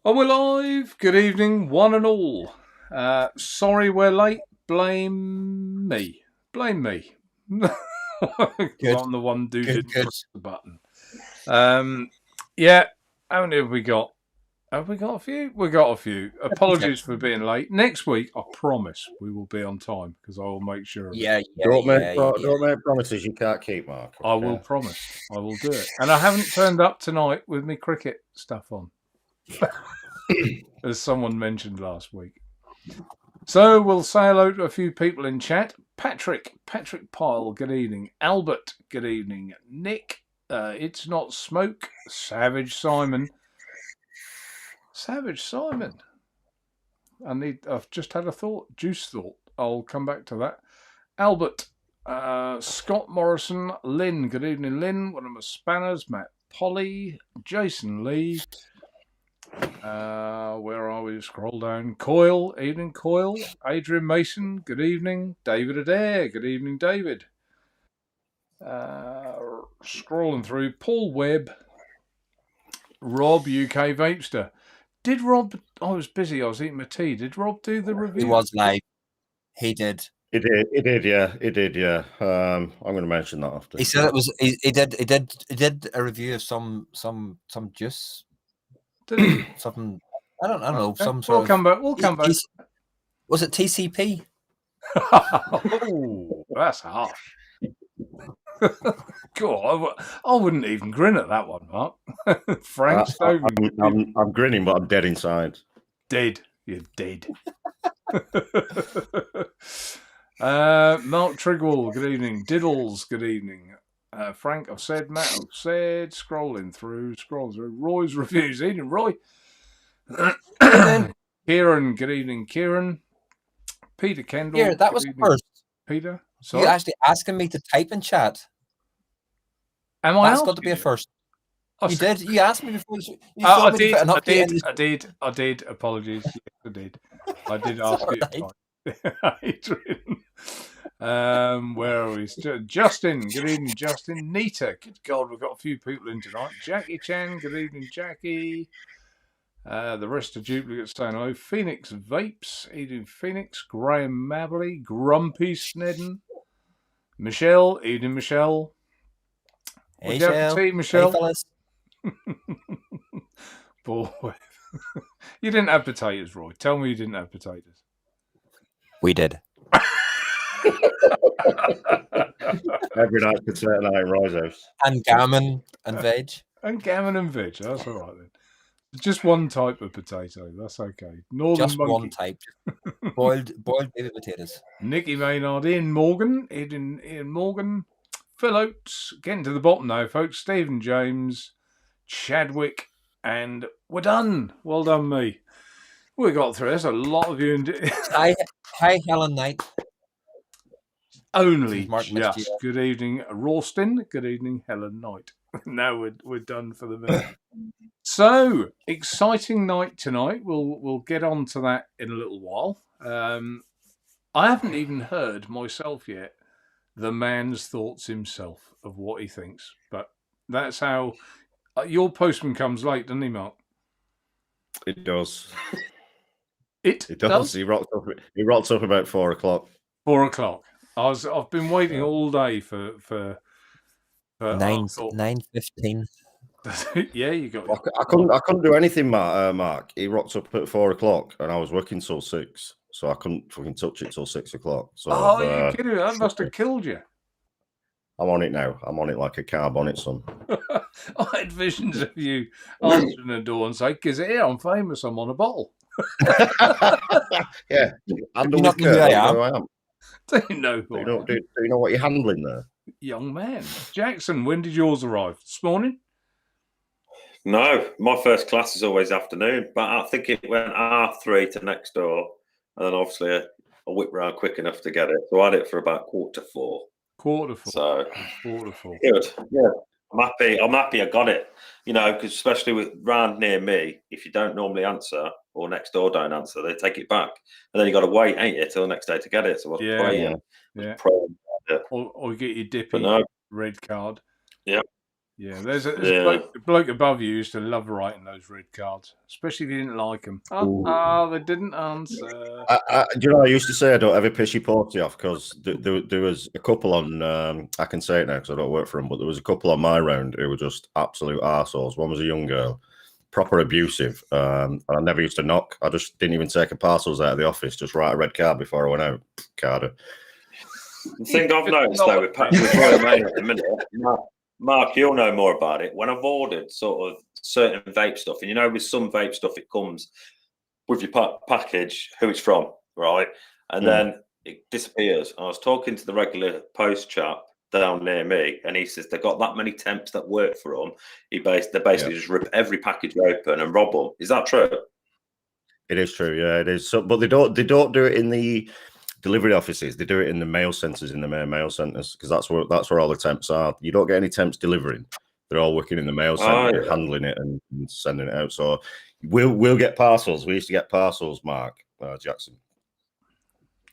And we're live. Good evening, one and all. Sorry we're late. Blame me. Blame me. Because I'm the one who didn't press the button. Yeah, how many have we got? Have we got a few? We got a few. Apologies for being late. Next week, I promise we will be on time because I will make sure of it. Don't make promises you can't keep, Mark. Okay? I will promise. I will do it. And I haven't turned up tonight with me cricket stuff on. As someone mentioned last week. So we'll say hello to a few people in chat. Patrick Pyle, good evening. Albert, good evening. Nick, It's Not Smoke. Savage Simon. I've just had a thought. Juice thought. I'll come back to that. Albert, Scott Morrison, Lynn, good evening, Lynn. One of my spanners, Matt Polly, Jason Lee. Where are we? Scroll down. Coyle, evening, Coyle. Adrian Mason, good evening. David Adair, good evening, David. Scrolling through. Paul Webb. Rob, UK Vapester. Did Rob? I was busy. I was eating my tea. Did Rob do the review? He was live. He did. He did. Yeah. I'm going to mention that after. He said it was. He did a review of some juice. Did he? Something. I don't know. Okay. Some sort. We'll come back. Was it TCP? Oh, that's harsh. God, I wouldn't even grin at that one, Mark. Frank Stogan. I'm grinning, but I'm dead inside. Dead. You're dead. Mark Trigwell, good evening. Diddles, good evening. Frank, I've said. Matt, I've said. Scrolling through. Roy's reviews. Evening, Roy. Kieran, good evening, Kieran. Peter Kendall. Yeah, that was first. Peter, sorry. You're actually asking me to type in chat. Am I? That's got to be a first. You did. You asked me before. I did. Apologies. Yes, I did. I did ask you. Adrian. Where are we? Justin. Good evening, Justin. Nita. Good God, we've got a few people in tonight. Jackie Chan. Good evening, Jackie. The rest of duplicates saying hello. Phoenix Vapes. Evening, Phoenix. Graham Mabley. Grumpy Snedden. Michelle. Evening, Michelle. Hey, Michelle. Hey, fellas. Boy, you didn't have potatoes, Roy. Tell me you didn't have potatoes. We did. Every night potato night in Roy's house. And gammon and veg. And gammon and veg. That's all right then. Just one type of potato. That's okay. Northern Just monkey. one type. Boiled baby potatoes. Nicky Maynard, Ian Morgan. Phil Oates. Getting to the bottom now, folks. Stephen James. Chadwick. And we're done. Well done, me. We got through. There's a lot of you. Hi, Helen Knight. Only just. Good evening, Rawston. Good evening, Helen Knight. Now we're done for the minute. So exciting night tonight. We'll get on to that in a little while. I haven't even heard myself yet the man's thoughts himself of what he thinks, but that's how your postman comes late, doesn't he, Mark? It does. It does. He rocks up about 4 o'clock. 4 o'clock. I've been waiting all day for 9:15. Yeah, you got. I couldn't do anything, Mark. He rocked up at 4 o'clock, and I was working till 6, so I couldn't fucking touch it till 6 o'clock. So, you kidding me? That must have killed you. I'm on it now. I'm on it like a carb on it, son. I had visions of you answering the door and say, "'Cause here I'm famous. I'm on a bottle." Yeah, you not know who I am? Do you know? Do you know what you're handling there, young man? Jackson, when did yours arrive? This morning? No, my first class is always afternoon, but I think it went R3 to next door, and then obviously I whipped around quick enough to get it. So I had it for about 4:45. 4:45. So 4:45. Good. Yeah, I'm happy I got it. You know, because especially with round near me, if you don't normally answer or next door don't answer, they take it back, and then you got to wait, ain't you, till the next day to get it. So I was praying. Yeah. Or you get your dippy red card. Yeah. Yeah, there's a bloke above you used to love writing those red cards, especially if you didn't like them. They didn't answer. Do you know, I used to say I don't ever piss your party off because there was a couple on, I can say it now because I don't work for them, but there was a couple on my round who were just absolute arseholes. One was a young girl, proper abusive, and I never used to knock. I just didn't even take her parcels out of the office, just write a red card before I went out. Carter. The thing I've noticed though with Royal Mail at the minute, Mark, you'll know more about it. When I've ordered sort of certain vape stuff, and you know, with some vape stuff, it comes with your package, who it's from, right? And then it disappears. I was talking to the regular post chap down near me, and he says they got that many temps that work for them. They basically just rip every package open and rob them. Is that true? It is true, yeah, it is. So, but they don't do it in the delivery offices. They do it in the mail centres, in the main mail centres, because that's where all the temps are. You don't get any temps delivering. They're all working in the mail centre, handling it and sending it out. So we'll get parcels. We used to get parcels, Mark Jackson.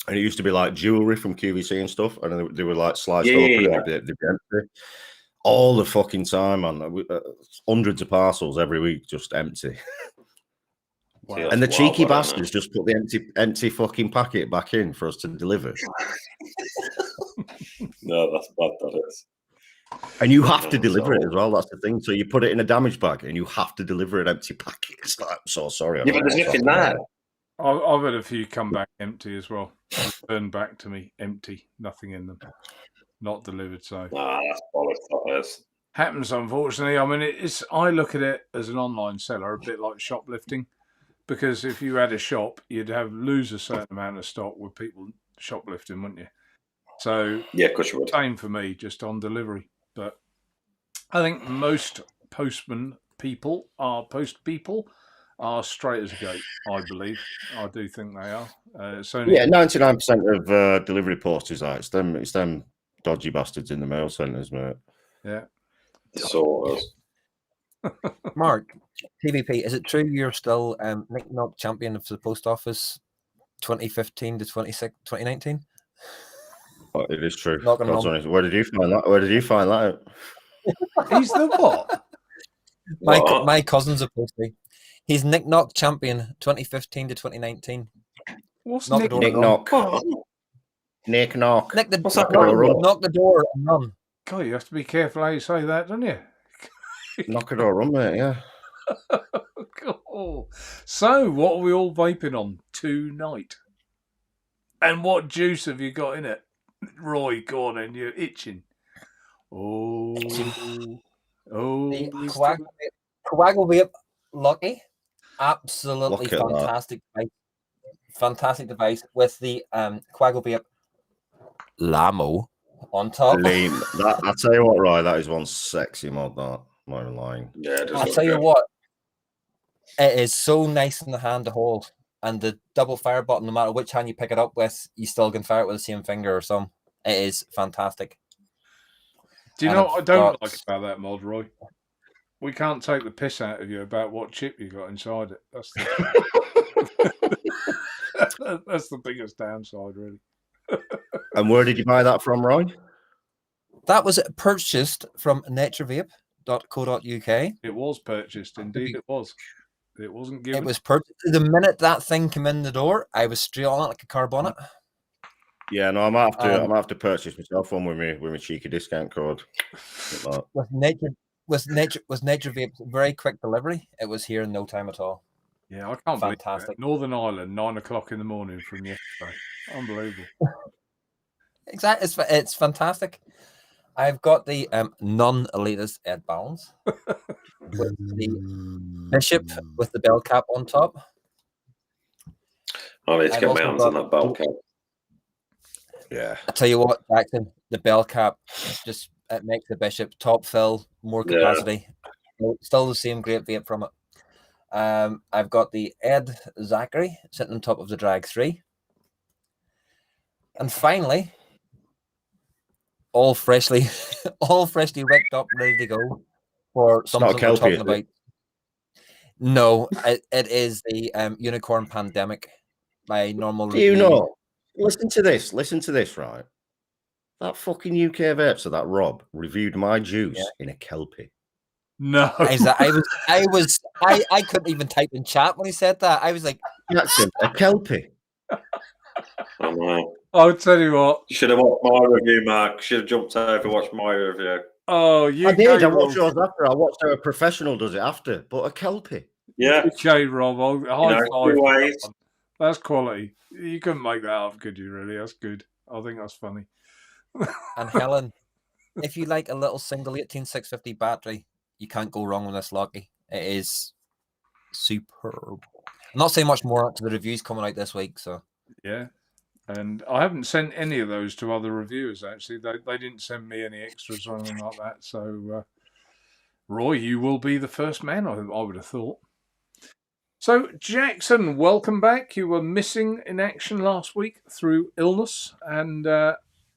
And it used to be like jewellery from QVC and stuff, and they were like sliced open and they'd be empty. All the fucking time, man. Hundreds of parcels every week, just empty. Wow. And the cheeky bastards just put the empty fucking packet back in for us to deliver. No, that's bad, that is. And you have to deliver it as well. That's the thing. So you put it in a damaged bag and you have to deliver an empty packet. It's like, I'm so sorry. Yeah, but there's nothing there. I've had a few come back empty as well. Returned back to me empty, nothing in them, not delivered. So that's bollocks. That is. Happens, unfortunately. I mean, I look at it as an online seller, a bit like shoplifting. Because if you had a shop, you'd lose a certain amount of stock with people shoplifting, wouldn't you? So yeah, of course you would. Same for me, just on delivery. But I think most post people are straight as a gate. I believe. I do think they are. 99% of delivery posters are. It's them dodgy bastards in the mail centres, mate. Yeah. So. Mark, TVP, is it true you're still Nick Knock champion of the post office 2015 to 2019? Oh, it is true. Where did you find that out? He's the what? My cousin's a postie. He's Nick Knock champion 2015 to 2019. What's Nick Knock? Nick Knock. Knock the door and run. God, you have to be careful how you say that, don't you? Knock it or run, mate, yeah. Cool. So, what are we all vaping on tonight? And what juice have you got in it? Roy, go on, and you're itching. The Coagulate Lucky. Absolutely fantastic device. Fantastic device with the Coagulate Lamo on top. I'll tell you what, Roy, that is one sexy mod, that. Not even lying. Yeah, I'll tell you what, it is so nice in the hand to hold, and the double fire button, no matter which hand you pick it up with, you still can fire it with the same finger or some. It is fantastic. Do you know what I don't like about that mod, Roy? We can't take the piss out of you about what chip you got inside it. That's the biggest downside, really. And where did you buy that from, Roy? That was purchased from Naturevape.co.uk. It was purchased, indeed. It was. It wasn't given. It was purchased. The minute that thing came in the door, I was straight on it like a car bonnet. Yeah, no, I might have to purchase myself one with my cheeky discount code. With Naturevape's very quick delivery, it was here in no time at all. Yeah, I can't believe it. Northern Ireland, 9 o'clock in the morning from yesterday. Unbelievable. Exactly, it's fantastic. I've got the non-elitist Ed Balance with the Bishop with the bell cap on top. I need to get my hands on that bell cap. Yeah. I tell you what, Jackson, the bell cap just it makes the Bishop top fill, more capacity. Yeah. Still the same great vape from it. I've got the Ed Zachary sitting on top of the Drag 3. And finally, all freshly wicked up, ready to go for something we're talking about. No, it is the Unicorn Pandemic. My normal review. Do you know? Listen to this, right? That fucking UK vapes of that Rob reviewed my juice in a Kelpie. No. I couldn't even type in chat when he said that. I was like, Jackson, a Kelpie. I know. I'll tell you what. You should have watched my review, Mark. Should have jumped over and watched my review. Oh, UK I did. I Rob. watched yours after. I watched how a professional does it after. But a Kelpie. Yeah. UK Rob. High five. Two ways. That's quality. You couldn't make that up, could you, really? That's good. I think that's funny. and Helen, if you like a little single 18650 battery, you can't go wrong with this Lucky. It is superb. I'm not saying much more to the reviews coming out this week, so Yeah. And I haven't sent any of those to other reviewers, actually. They didn't send me any extras or anything like that. So, Roy, you will be the first man, I would have thought. So, Jackson, welcome back. You were missing in action last week through illness. And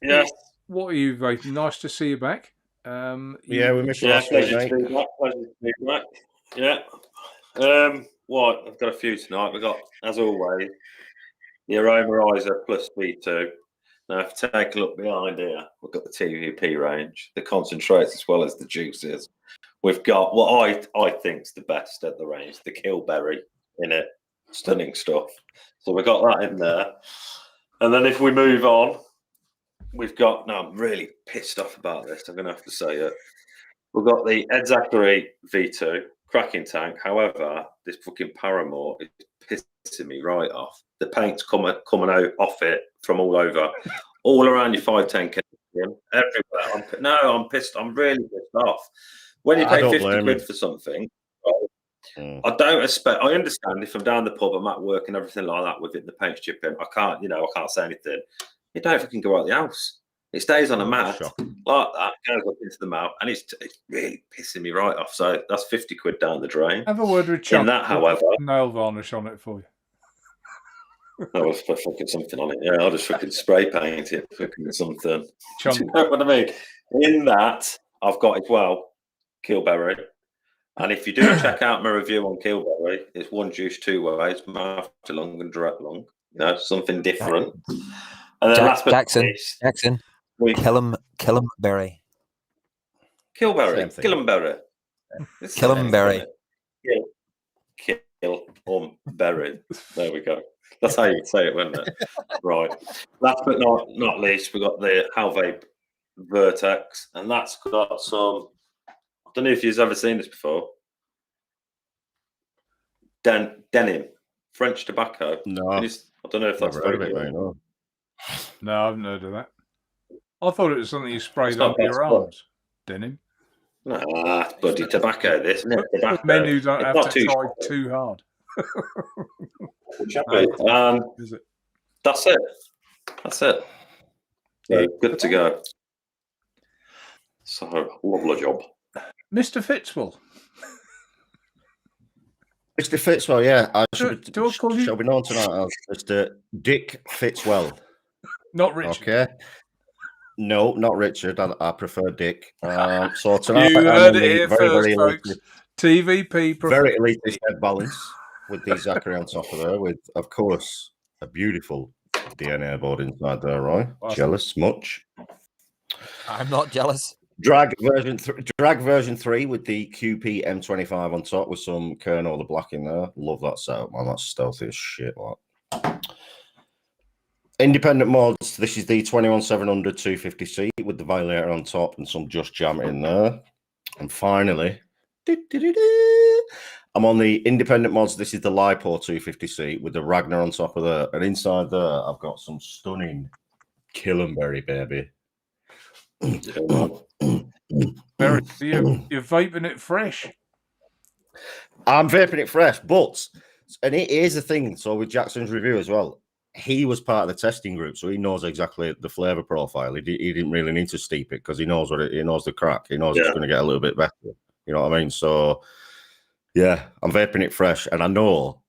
Yes. what are you vaping? Nice to see you back. Yeah, we missed Yeah, last week, pleasure to mate. be back. Pleasure to be back. Yeah. What? I've got a few tonight. We've got, as always, the Aromarizer plus V2. Now, if you take a look behind here, we've got the TVP range, the concentrates as well as the juices. We've got what I think's the best at the range, the Killberry in it. Stunning stuff. So we've got that in there. And then if we move on, we've got, no, I'm really pissed off about this. I'm going to have to say it. We've got the Ed Zachary V2, cracking tank. However, this fucking Paramore is pissing me right off. The paint's coming out off it from all over, all around your 510K, everywhere. I'm pissed. I'm really pissed off. When you pay 50 quid for something, I don't expect. I understand if I'm down the pub, I'm at work and everything like that with it, the paint's chipping. I can't say anything. You don't fucking go out the house. It stays on a mat like that, goes up into the mouth, and it's really pissing me right off. So that's 50 quid down the drain. Have a word with Chuck. In that, however, nail varnish on it for you. I was fucking something on it. Yeah, I'll just fucking spray paint it, fucking something. Chunk. Do you know what I mean? In that, I've got as well Killberry. And if you do check out my review on Killberry, it's one juice, two ways, mouth to lung and direct lung. You know, something different. And then last but not least, Jackson, Killamberry. Killberry. Killamberry. Killamberry. Killamberry. There we go. That's how you would say it, wouldn't it? Right. Last but not least, we've got the Halvape Vertex, and that's got some. I don't know if you've ever seen this before. Denim, French tobacco. No, I don't know if that's heard of it, very mate, no. No, I haven't heard of that. I thought it was something you sprayed up your arms. Denim. Nah, it's bloody tobacco, this, isn't it? Tobacco. Men who don't It's have to try too hard. Is it? That's it. That's it. So good to go. So lovely job. Mr. Fitzwell. Mr. Fitzwell, yeah. I Do I call you? shall be known tonight as Mr. Dick Fitzwell. Not Richard. Okay. No, not Richard. I prefer Dick. So tonight, You heard it here very, first, very folks. elitist, TVP. very elitist head balance with the Zachary on top of there, with, of course, a beautiful DNA board inside there, Roy. Awesome. Jealous much? I'm not jealous. Drag version 3 with the QP M25 on top with some Kernel the black in there. Love that setup, man. That's stealthy as shit. Like. Independent mods. This is the 21700 250C with the violator on top and some Just Jam in there. And finally, I'm on the independent mods. This is the Lipo 250C with the Ragnar on top of there. And inside there, I've got some stunning Killenberry, baby. Barry, you're vaping it fresh. I'm vaping it fresh, but and here's the thing. So with Jackson's review as well, he was part of the testing group, so he knows exactly the flavor profile. He didn't really need to steep it because he knows he knows the crack. He knows it's going to get a little bit better. You know what I mean? So yeah, I'm vaping it fresh, and I know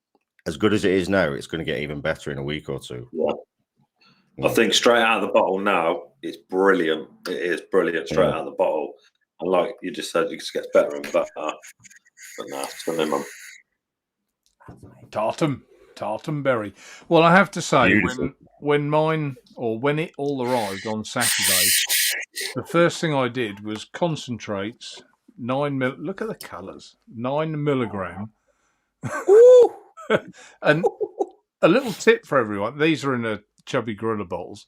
as good as it is now, it's going to get even better in a week or two. Yeah. I think straight out of the bottle now, it's brilliant. It is brilliant straight out of the bottle. And like you just said, it just gets better and better. But no, it's minimum. Tartum. Tartanberry. Well, I have to say, Beautiful. when mine, or when it all arrived on Saturday, the first thing I did was concentrates, 9 mil. Look at the colours, 9 milligram. And a little tip for everyone: these are in a Chubby Gorilla bottles.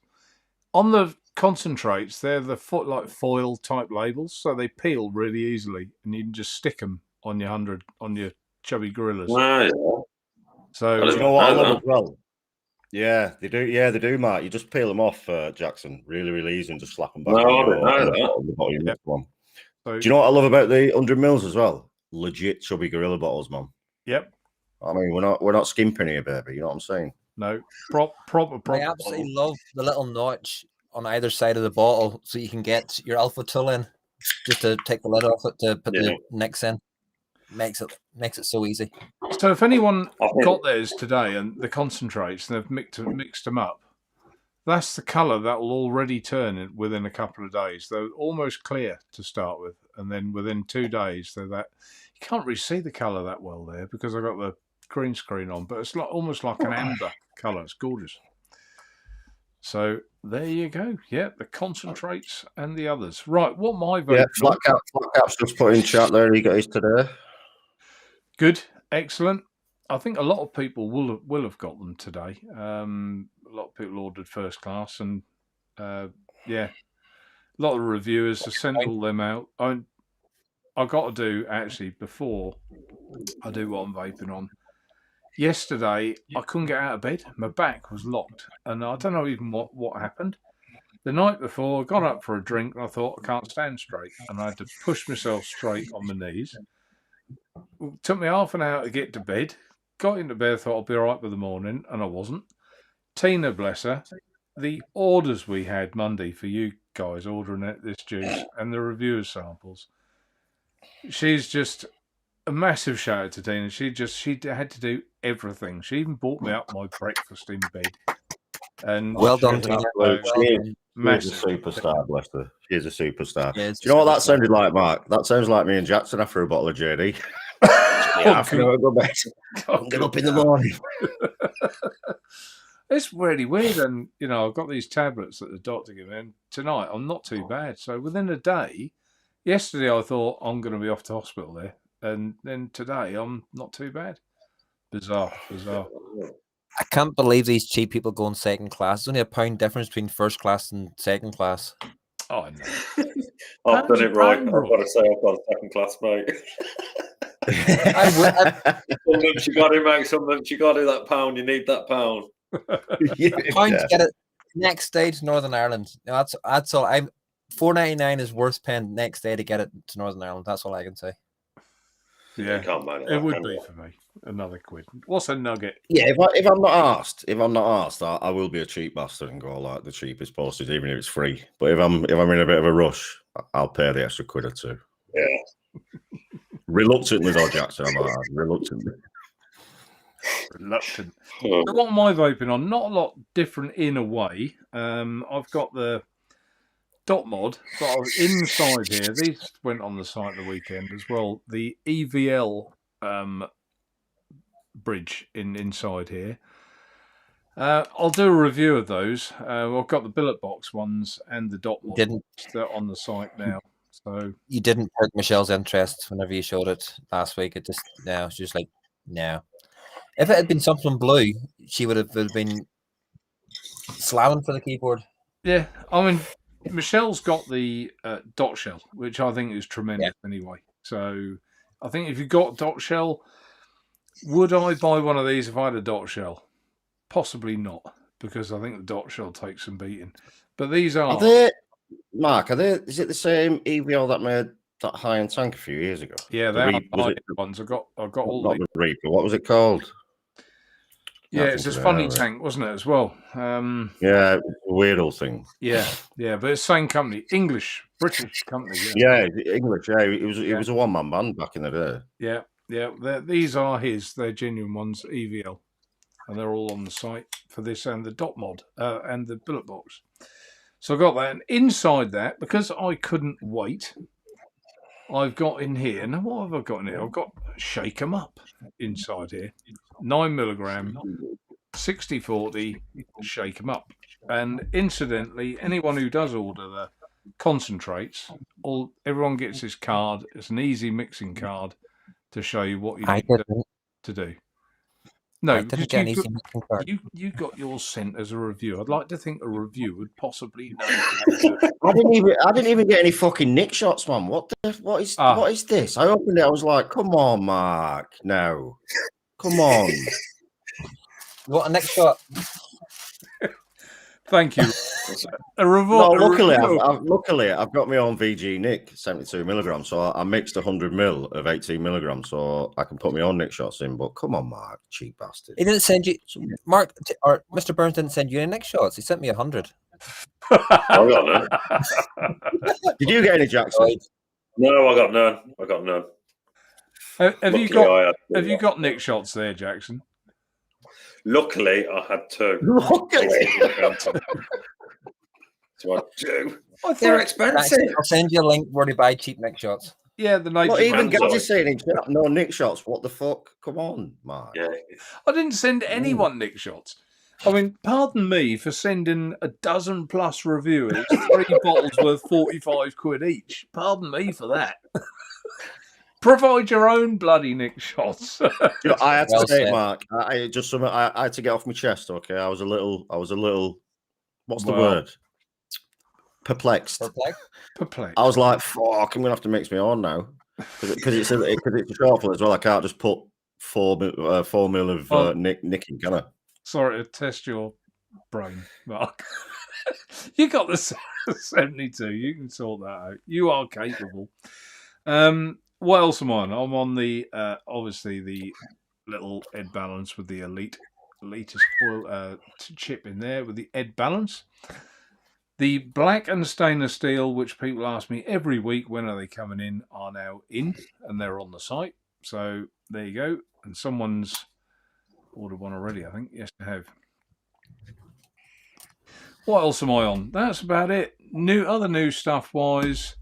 On the concentrates, they're the foil type labels, so they peel really easily, and you can just stick them on your Chubby Gorillas. Ah, yeah. So You know what I love as well? Yeah, they do. Yeah, they do, Mark. You just peel them off, Jackson. Really, really easy, and just slap them back No, I on didn't know the that. bottom of your next one. So, Do you know what I love about the 100 mils as well? Legit Chubby Gorilla bottles, man. yep. I mean, we're not skimping here, baby. You know what I'm saying? No, proper. I absolutely love the little notch on either side of the bottle, so you can get your alpha tool in, just to take the lid off it to put the nicks in. Makes it so easy. So if anyone got theirs today and the concentrates and they've mixed them up, that's the colour that will already turn within a couple of days. They're almost clear to start with, and then within 2 days, they're that you can't really see the colour that well there because I got the green screen on, but it's almost like an amber colour. It's gorgeous. So there you go. Yeah, the concentrates and the others. Right, what my vote? Yeah, Flat Cap's just put in chat there. He got his today. Good, excellent. I think a lot of people will have got them today. A lot of people ordered first class, and yeah, a lot of reviewers have sent all them out. I've got to do actually before I do what I'm vaping on. Yesterday, I couldn't get out of bed. My back was locked, and I don't know even what happened. The night before, I got up for a drink, and I thought I can't stand straight, and I had to push myself straight on my knees. It took me half an hour to get to bed. Got into bed, thought I'll be all right for the morning, and I wasn't. Tina, bless her, the orders we had Monday for you guys ordering this juice and the reviewer samples. She's just a massive shout out to Tina. She had to do everything. She even bought me up my breakfast in bed. And well done, Tina. She's a superstar, bless her. She is a superstar. Do you know what that sounded like, Mark? That sounds like me and Jackson after a bottle of JD. Go bed. I'll get up in the morning. It's really weird, and I've got these tablets that the doctor gave me, and tonight I'm not too bad. So within a day, yesterday I thought I'm going to be off to hospital there, and then today I'm not too bad. Bizarre. I can't believe these cheap people go in second class. There's only £1 difference between first class and second class. Oh, I know. I've done it right. I've got to say, I've got a second class, mate. Sometimes you got to, mate. Sometimes you got to that pound. You need that pound. Pound to get it next day to Northern Ireland. That's all. $4.99 is worth paying next day to get it to Northern Ireland. That's all I can say. Yeah, it would be for me. Another quid. What's a nugget? Yeah, if I'm not asked, I will be a cheap bastard and go like the cheapest postage, even if it's free. But if I'm in a bit of a rush, I'll pay the extra quid or two. Yeah. Reluctantly though, Jackson. Reluctant. So what am I vaping on? Not a lot different in a way. I've got the dot mod, but inside here, these went on the site the weekend as well. The EVL bridge inside here. I'll do a review of those. I've got the billet box ones and the dot mod. They're on the site now. So you didn't perk Michelle's interest whenever you showed it last week. She's just like, no. If it had been something blue, she would have been slamming for the keyboard. Yeah, I mean, Michelle's got the dot shell, which I think is tremendous anyway. So I think if you've got dot shell, would I buy one of these if I had a dot shell? Possibly not, because I think the dot shell takes some beating. But these are they, Mark, is it the same EVL that made that high-end tank a few years ago? Yeah, they are high-end ones. I've got all not the Reaper. What was it called? Yeah, it's this funny tank, wasn't it, as well? Yeah, weird old thing. Yeah, but it's the same company, British company. Yeah, English. Yeah, it was a one-man band back in the day. Yeah. These are they're genuine ones, EVL, and they're all on the site for this and the dot mod and the billet box. So I got that, and inside that, because I couldn't wait, I've got in here. Now, what have I got in here? I've got Shake 'em Up inside here. 9 milligram, 60/40, shake 'em up. And incidentally, anyone who does order the concentrates, everyone gets this card. It's an easy mixing card to show you what you I need didn't. to do. No, I didn't get an because easy mixing card. you got yours sent as a review. I'd like to think a review would possibly know. I didn't even get any fucking nick shots, man. What is this? I opened it. I was like, come on, Mark. No, come on. You want a next shot? Thank you. No, luckily, I've got my own VG Nick 72 milligrams, so I mixed 100 mil of 18 milligrams, so I can put my own Nick shots in. But come on, Mark, cheap bastard. He didn't send you, Mark, or Mr. Burns didn't send you any next shots. He sent me 100. I got none. Did you get any, Jackson? No, I got none. Have you got Nick shots there, Jackson? Luckily, I had 2. So I do. They're expensive. I'll send you a link where to buy cheap Nick shots. Yeah, the night. Not even Gadget saying in chat, no Nick shots. What the fuck? Come on, Mark. Yeah. I didn't send anyone Nick shots. I mean, pardon me for sending a dozen plus reviewers 3 bottles worth 45 quid each. Pardon me for that. Provide your own bloody Nick shots. You know, I had to say, Mark. I had to get off my chest. Okay, I was a little. What's the word? Perplexed. Perplexed. I was like, "Fuck! I'm gonna have to mix my own now because it's a shortfall as well. I can't just put 4 mil of nicking, can I?" Sorry to test your brain, Mark. You got the 72. You can sort that out. You are capable. What else am I on? I'm on the obviously the little Ed Balance with the elitist foil chip in there with the Ed Balance. The black and stainless steel, which people ask me every week when are they coming in, are now in and they're on the site. So there you go. And someone's ordered one already, I think. Yes, I have. What else am I on? That's about it. Other new stuff wise.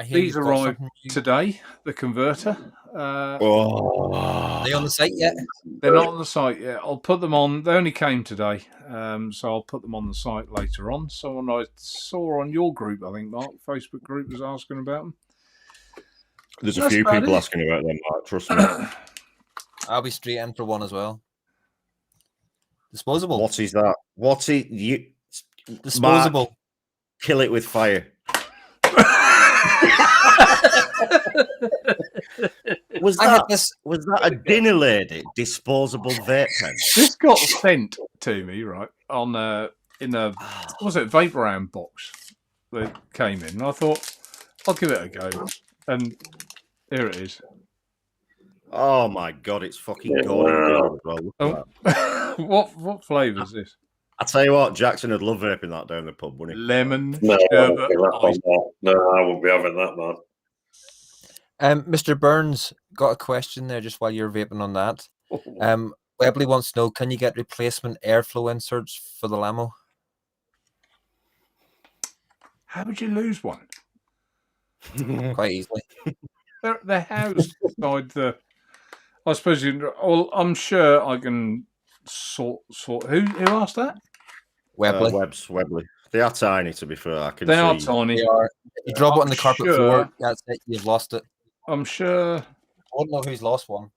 These arrived today, the converter. Are they on the site yet? They're not on the site yet. I'll put them on. They only came today, so I'll put them on the site later on. Someone I saw on your group, I think, Mark, Facebook group, was asking about them. There's a few people asking about them, Mark. Trust me. I'll be straight in for one as well. Disposable. What is that? What's it? Disposable. Mark, kill it with fire. Was that a dinner lady disposable vape pen? This got sent to me right on in a Vaporwave box that came in. And I thought I'll give it a go, and here it is. Oh my god, it's fucking golden gold as well. What flavour is this? I tell you what, Jackson would love vaping that down the pub, wouldn't he? Lemon. No, I won't be having that, man. Mr. Burns got a question there just while you're vaping on that. Webley wants to know, can you get replacement airflow inserts for the Lamo? How would you lose one? Quite easily. They're housed beside the. I suppose you. Well, I'm sure I can sort. Who asked that? Webley. Webley. They are tiny, to be fair. They are tiny. They are. You drop it on the carpet floor, that's it. You've lost it. I'm sure. I don't know who's lost one.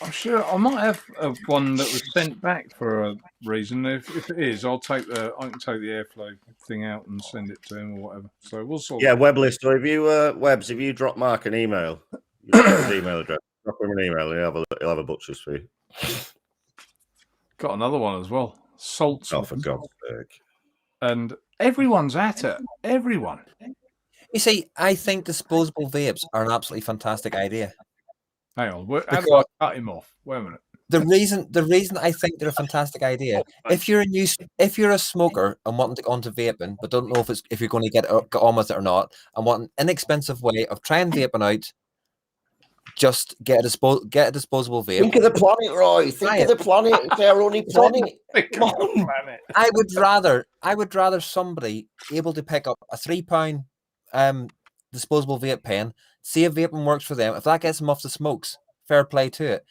I'm sure I might have one that was sent back for a reason. If it is, I can take the airflow thing out and send it to him or whatever. So we'll sort. Yeah, Webley. So if you drop Mark an email, his email address, drop him an email, and he'll have a butcher's for you. Got another one as well. Salt. Oh, for God's sake! And everyone's at it. Everyone. You see, I think disposable vapes are an absolutely fantastic idea. Hang on, how do I cut him off? Wait a minute. The reason I think they're a fantastic idea, if you're a smoker and wanting to go onto vaping, but don't know if you're going to get on with it or not, and want an inexpensive way of trying vaping out, just get a disposable vape. Think of the planet, Roy. Think of the planet. It's our only planet. I would rather somebody able to pick up a £3 disposable vape pen, see if vaping works for them. If that gets them off the smokes, fair play to it.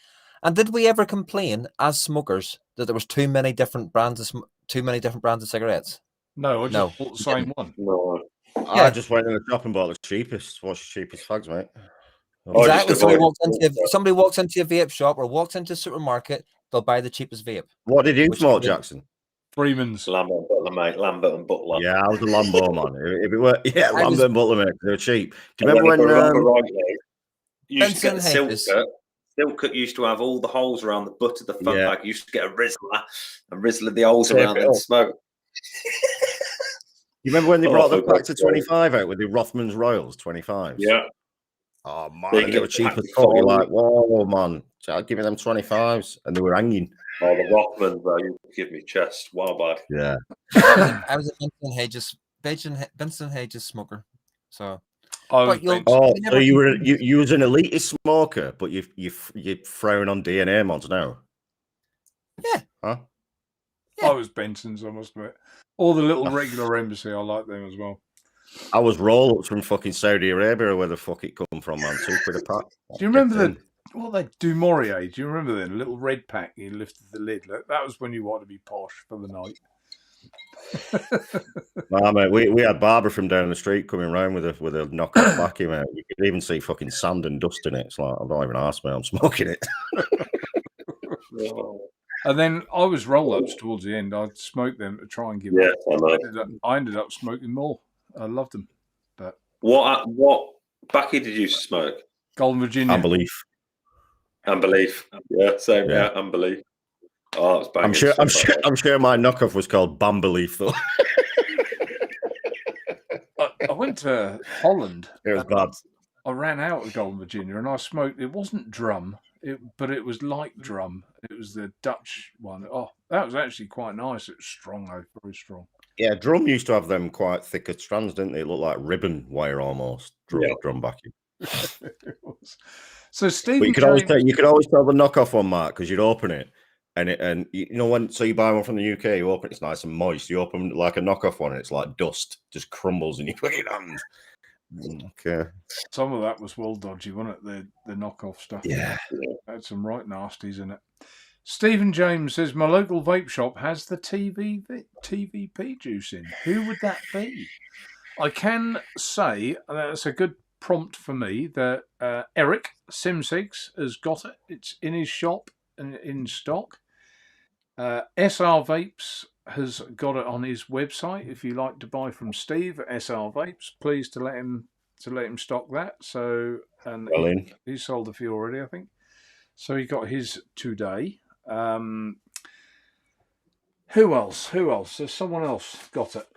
And did we ever complain as smokers that there was too many different brands of cigarettes? No, I just No. bought the same one. No. I just went in the shop and bought the cheapest. What's the cheapest fags, mate? Oh, just Exactly. avoid- Somebody walks into a vape shop or walks into a supermarket, they'll buy the cheapest vape. What did you Which smoke, can be- Jackson? Freeman's. Lambert and Butler, mate. Lambert and Butler. Yeah, I was a Lambo man. If it were, yeah, I was- Lambert and Butler, mate. They were cheap. Do you And remember then if I when? remember rightly, you used to get Benson the Hedges. Silk Cut. Silk Cut used to have all the holes around the butt of the fun Yeah. bag. You used to get a Rizzler and Rizzler the holes Tape around it and up. smoke. You remember when they Oh, brought the for pack God's to sake. 25 out with the Rothmans Royals 25s? Yeah. Oh man, They and they get were cheap packed as with fuck. You're foil. like, whoa, man, give me them 25s, and they were hanging. Oh, the Rothmans, though, you give me chest. Wow, bad. Yeah. I was a Benson Hedges smoker. So, I was but you'll- Benson. Oh, We so never you were complained. you was an elitist smoker, but you're throwing on DNA mods now. Yeah. Huh? I was Benson's, I must admit. All the little regular Embassy, I like them as well. I was roll ups from fucking Saudi Arabia, or where the fuck it come from, man. £2 a pack. Do you remember they do Maurier? Do you remember then? A little red pack, you lifted the lid. That was when you wanted to be posh for the night. Nah, mate, we had Barbara from down the street coming round with a knockoff vacuum, mate. You could even see fucking sand and dust in it. It's like, I don't even ask me, I'm smoking it. Oh, And then I was roll-ups towards the end. I'd smoke them to try and give yeah, up. I know. I ended up smoking more. I loved them. But What Backy did you smoke? Golden Virginia. Unbelief. Unbelief. Yeah, same. Yeah. Yeah, Unbelief. Oh, it's banging. I'm sure my knockoff was called Bambelief, though. I went to Holland. It was bad. I ran out of Golden Virginia and I smoked. It wasn't drum, but it was like drum. It was the Dutch one. Oh, that was actually quite nice. It was strong, though, very strong. Yeah, drum used to have them quite thicker strands, didn't they? It looked like ribbon wire almost. Drum backing. So Stephen, But you could always tell the knockoff one, Mark, because you'd open it and you know when you buy one from the UK, you open it, it's nice and moist. You open like a knockoff one, and it's like dust, just crumbles in your fucking hand. Okay. some of that was well dodgy, wasn't it? The knockoff stuff. Yeah. Had some right nasties in it. Stephen James says my local vape shop has the TVP juice in. Who would that be? I can say that's a good prompt for me that Eric Sim6 has got it. It's in his shop and in stock. SR Vapes has got it on his website. If you like to buy from Steve at SR Vapes, please to let him stock that. So and he sold a few already, I think. So he got his today. Who else? There's someone else got it.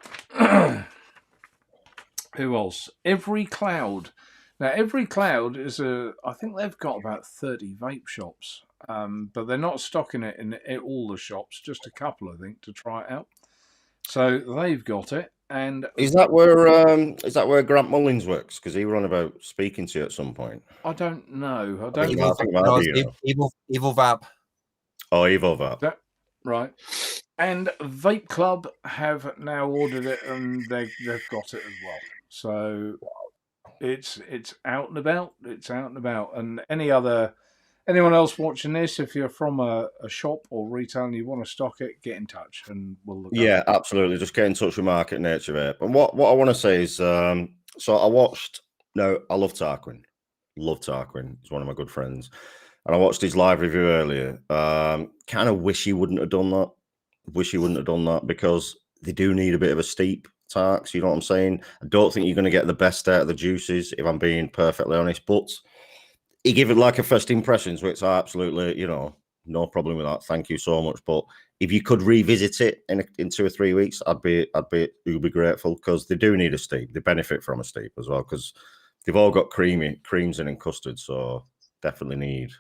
Who else? Every Cloud. Now, Every Cloud is I think they've got about 30 vape shops, but they're not stocking it in all the shops, just a couple, I think, to try it out. So they've got it. And is that where Grant Mullins works? Because he were on about speaking to you at some point. I don't know. Evil Vap. Oh, Evo Vap. Right. And Vape Club have now ordered it, and they've got it as well. So it's out and about. It's out and about. And anyone else watching this, if you're from a shop or retail and you want to stock it, get in touch and we'll look. Yeah, absolutely. Just get in touch with Mark at Naturevape. And what I want to say is, so I watched. No, I love Tarquin. Love Tarquin. He's one of my good friends, and I watched his live review earlier. Kind of wish he wouldn't have done that. Because they do need a bit of a steep Tarks. You know what I'm saying? I don't think you're going to get the best out of the juices, if I'm being perfectly honest. But he gave it like a first impressions, which I absolutely, no problem with that. Thank you so much. But if you could revisit it in 2 or 3 weeks, I'd be grateful, because they do need a steep. They benefit from a steep as well, because they've all got creams in and custard, so definitely need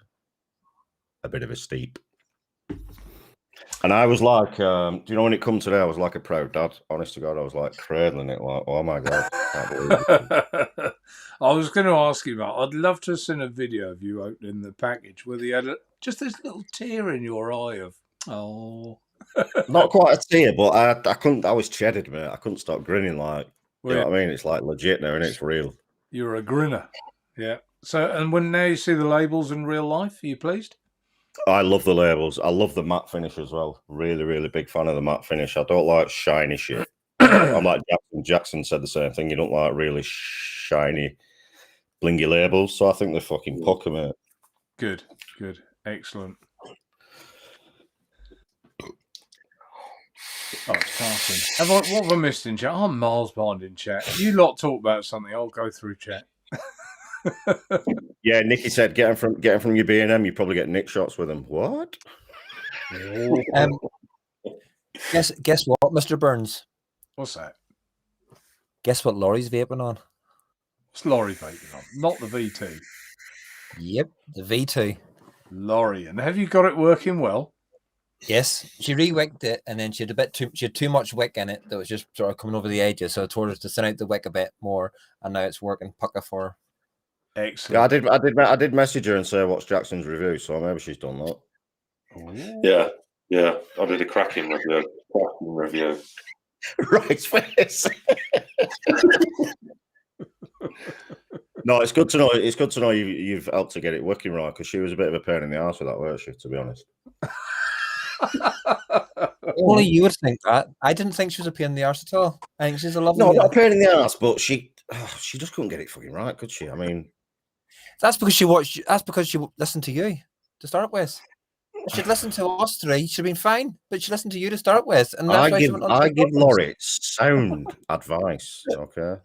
a bit of a steep. And I was like, do you know when it come today, I was like a proud dad. Honest to God, I was like cradling it, like, oh my God. I was going to ask you about, I'd love to have seen a video of you opening the package where you had just this little tear in your eye of, oh. Not quite a tear, but I couldn't, I was chedded, mate. I couldn't stop grinning, like, you know what I mean? It's like legit now, and it's real. You're a grinner. Yeah. So, and now you see the labels in real life, are you pleased? I love the labels. I love the matte finish as well. Really, really big fan of the matte finish. I don't like shiny shit. I'm like Jackson. Jackson said the same thing. You don't like really shiny, blingy labels. So I think they're fucking pucker, mate. Good, good, excellent. Oh, it's Tarquin. What have I missed in chat? I'm miles behind in chat. You lot talk about something, I'll go through chat. Yeah, Nicky said get him from your B&M. You probably get nick shots with him. What? Guess what, Mr. Burns? What's that? Guess what Laurie's vaping on? What's Laurie vaping on? Not the V2. Yep, the V2. Laurie, and have you got it working well? Yes, she re-wicked it, and then she had too much wick in it that was just sort of coming over the edges. So I told her to thin out the wick a bit more, and now it's working pucker for her. Excellent. Yeah, I did message her and say what's Jackson's review, so maybe she's done that. Yeah, yeah. I did a cracking review. Right face. No, it's good to know. It's good to know you've helped to get it working right, because she was a bit of a pain in the ass with that, weren't she? To be honest. Only you would think that. I didn't think she was a pain in the arse at all. I think she's a lovely. No, not a pain in the ass, but she just couldn't get it fucking right, could she? I mean, that's because she watched. That's because she listened to you to start with. If she'd listened to us three, she'd have been fine. But she listened to you to start with, and that's why she went on I to give problems. Laurie sound advice. Okay.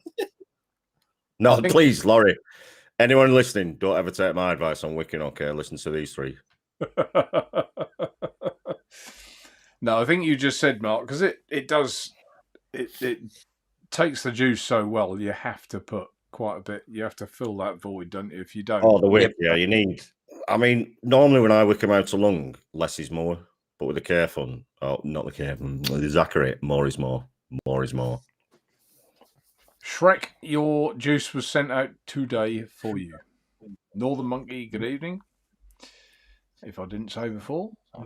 No, please, Laurie. Anyone listening, don't ever take my advice on wicking. Okay, listen to these three. No, I think you just said, Mark, because it takes the juice so well. You have to put quite a bit. You have to fill that void, don't you? If you don't, Oh, the wick, yeah, you need. I mean, normally when I wick them out to lung, less is more. But with the Care Fun, not the Care Fun, with the Zachary, more is more. More is more. Shrek, your juice was sent out today for you. Northern Monkey, good evening. If I didn't say before, I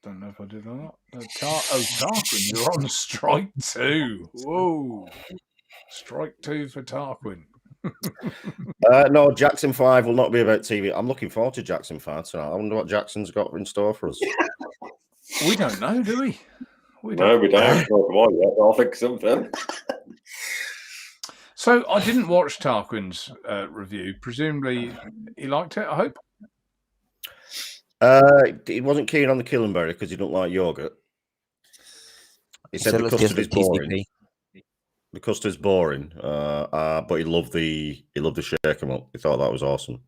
don't know if I did or not. Tarquin, you're on strike 2. Whoa. Strike 2 for Tarquin. No, Jackson 5 will not be about TV. I'm looking forward to Jackson 5 tonight. I wonder what Jackson's got in store for us. We don't know, do we? We don't. I'll think something. So I didn't watch Tarquin's review. Presumably he liked it, I hope. He wasn't keen on the Killenberry because he don't like yogurt. He said the custard is boring. The custard's boring, but he loved the shake 'em up. He thought that was awesome.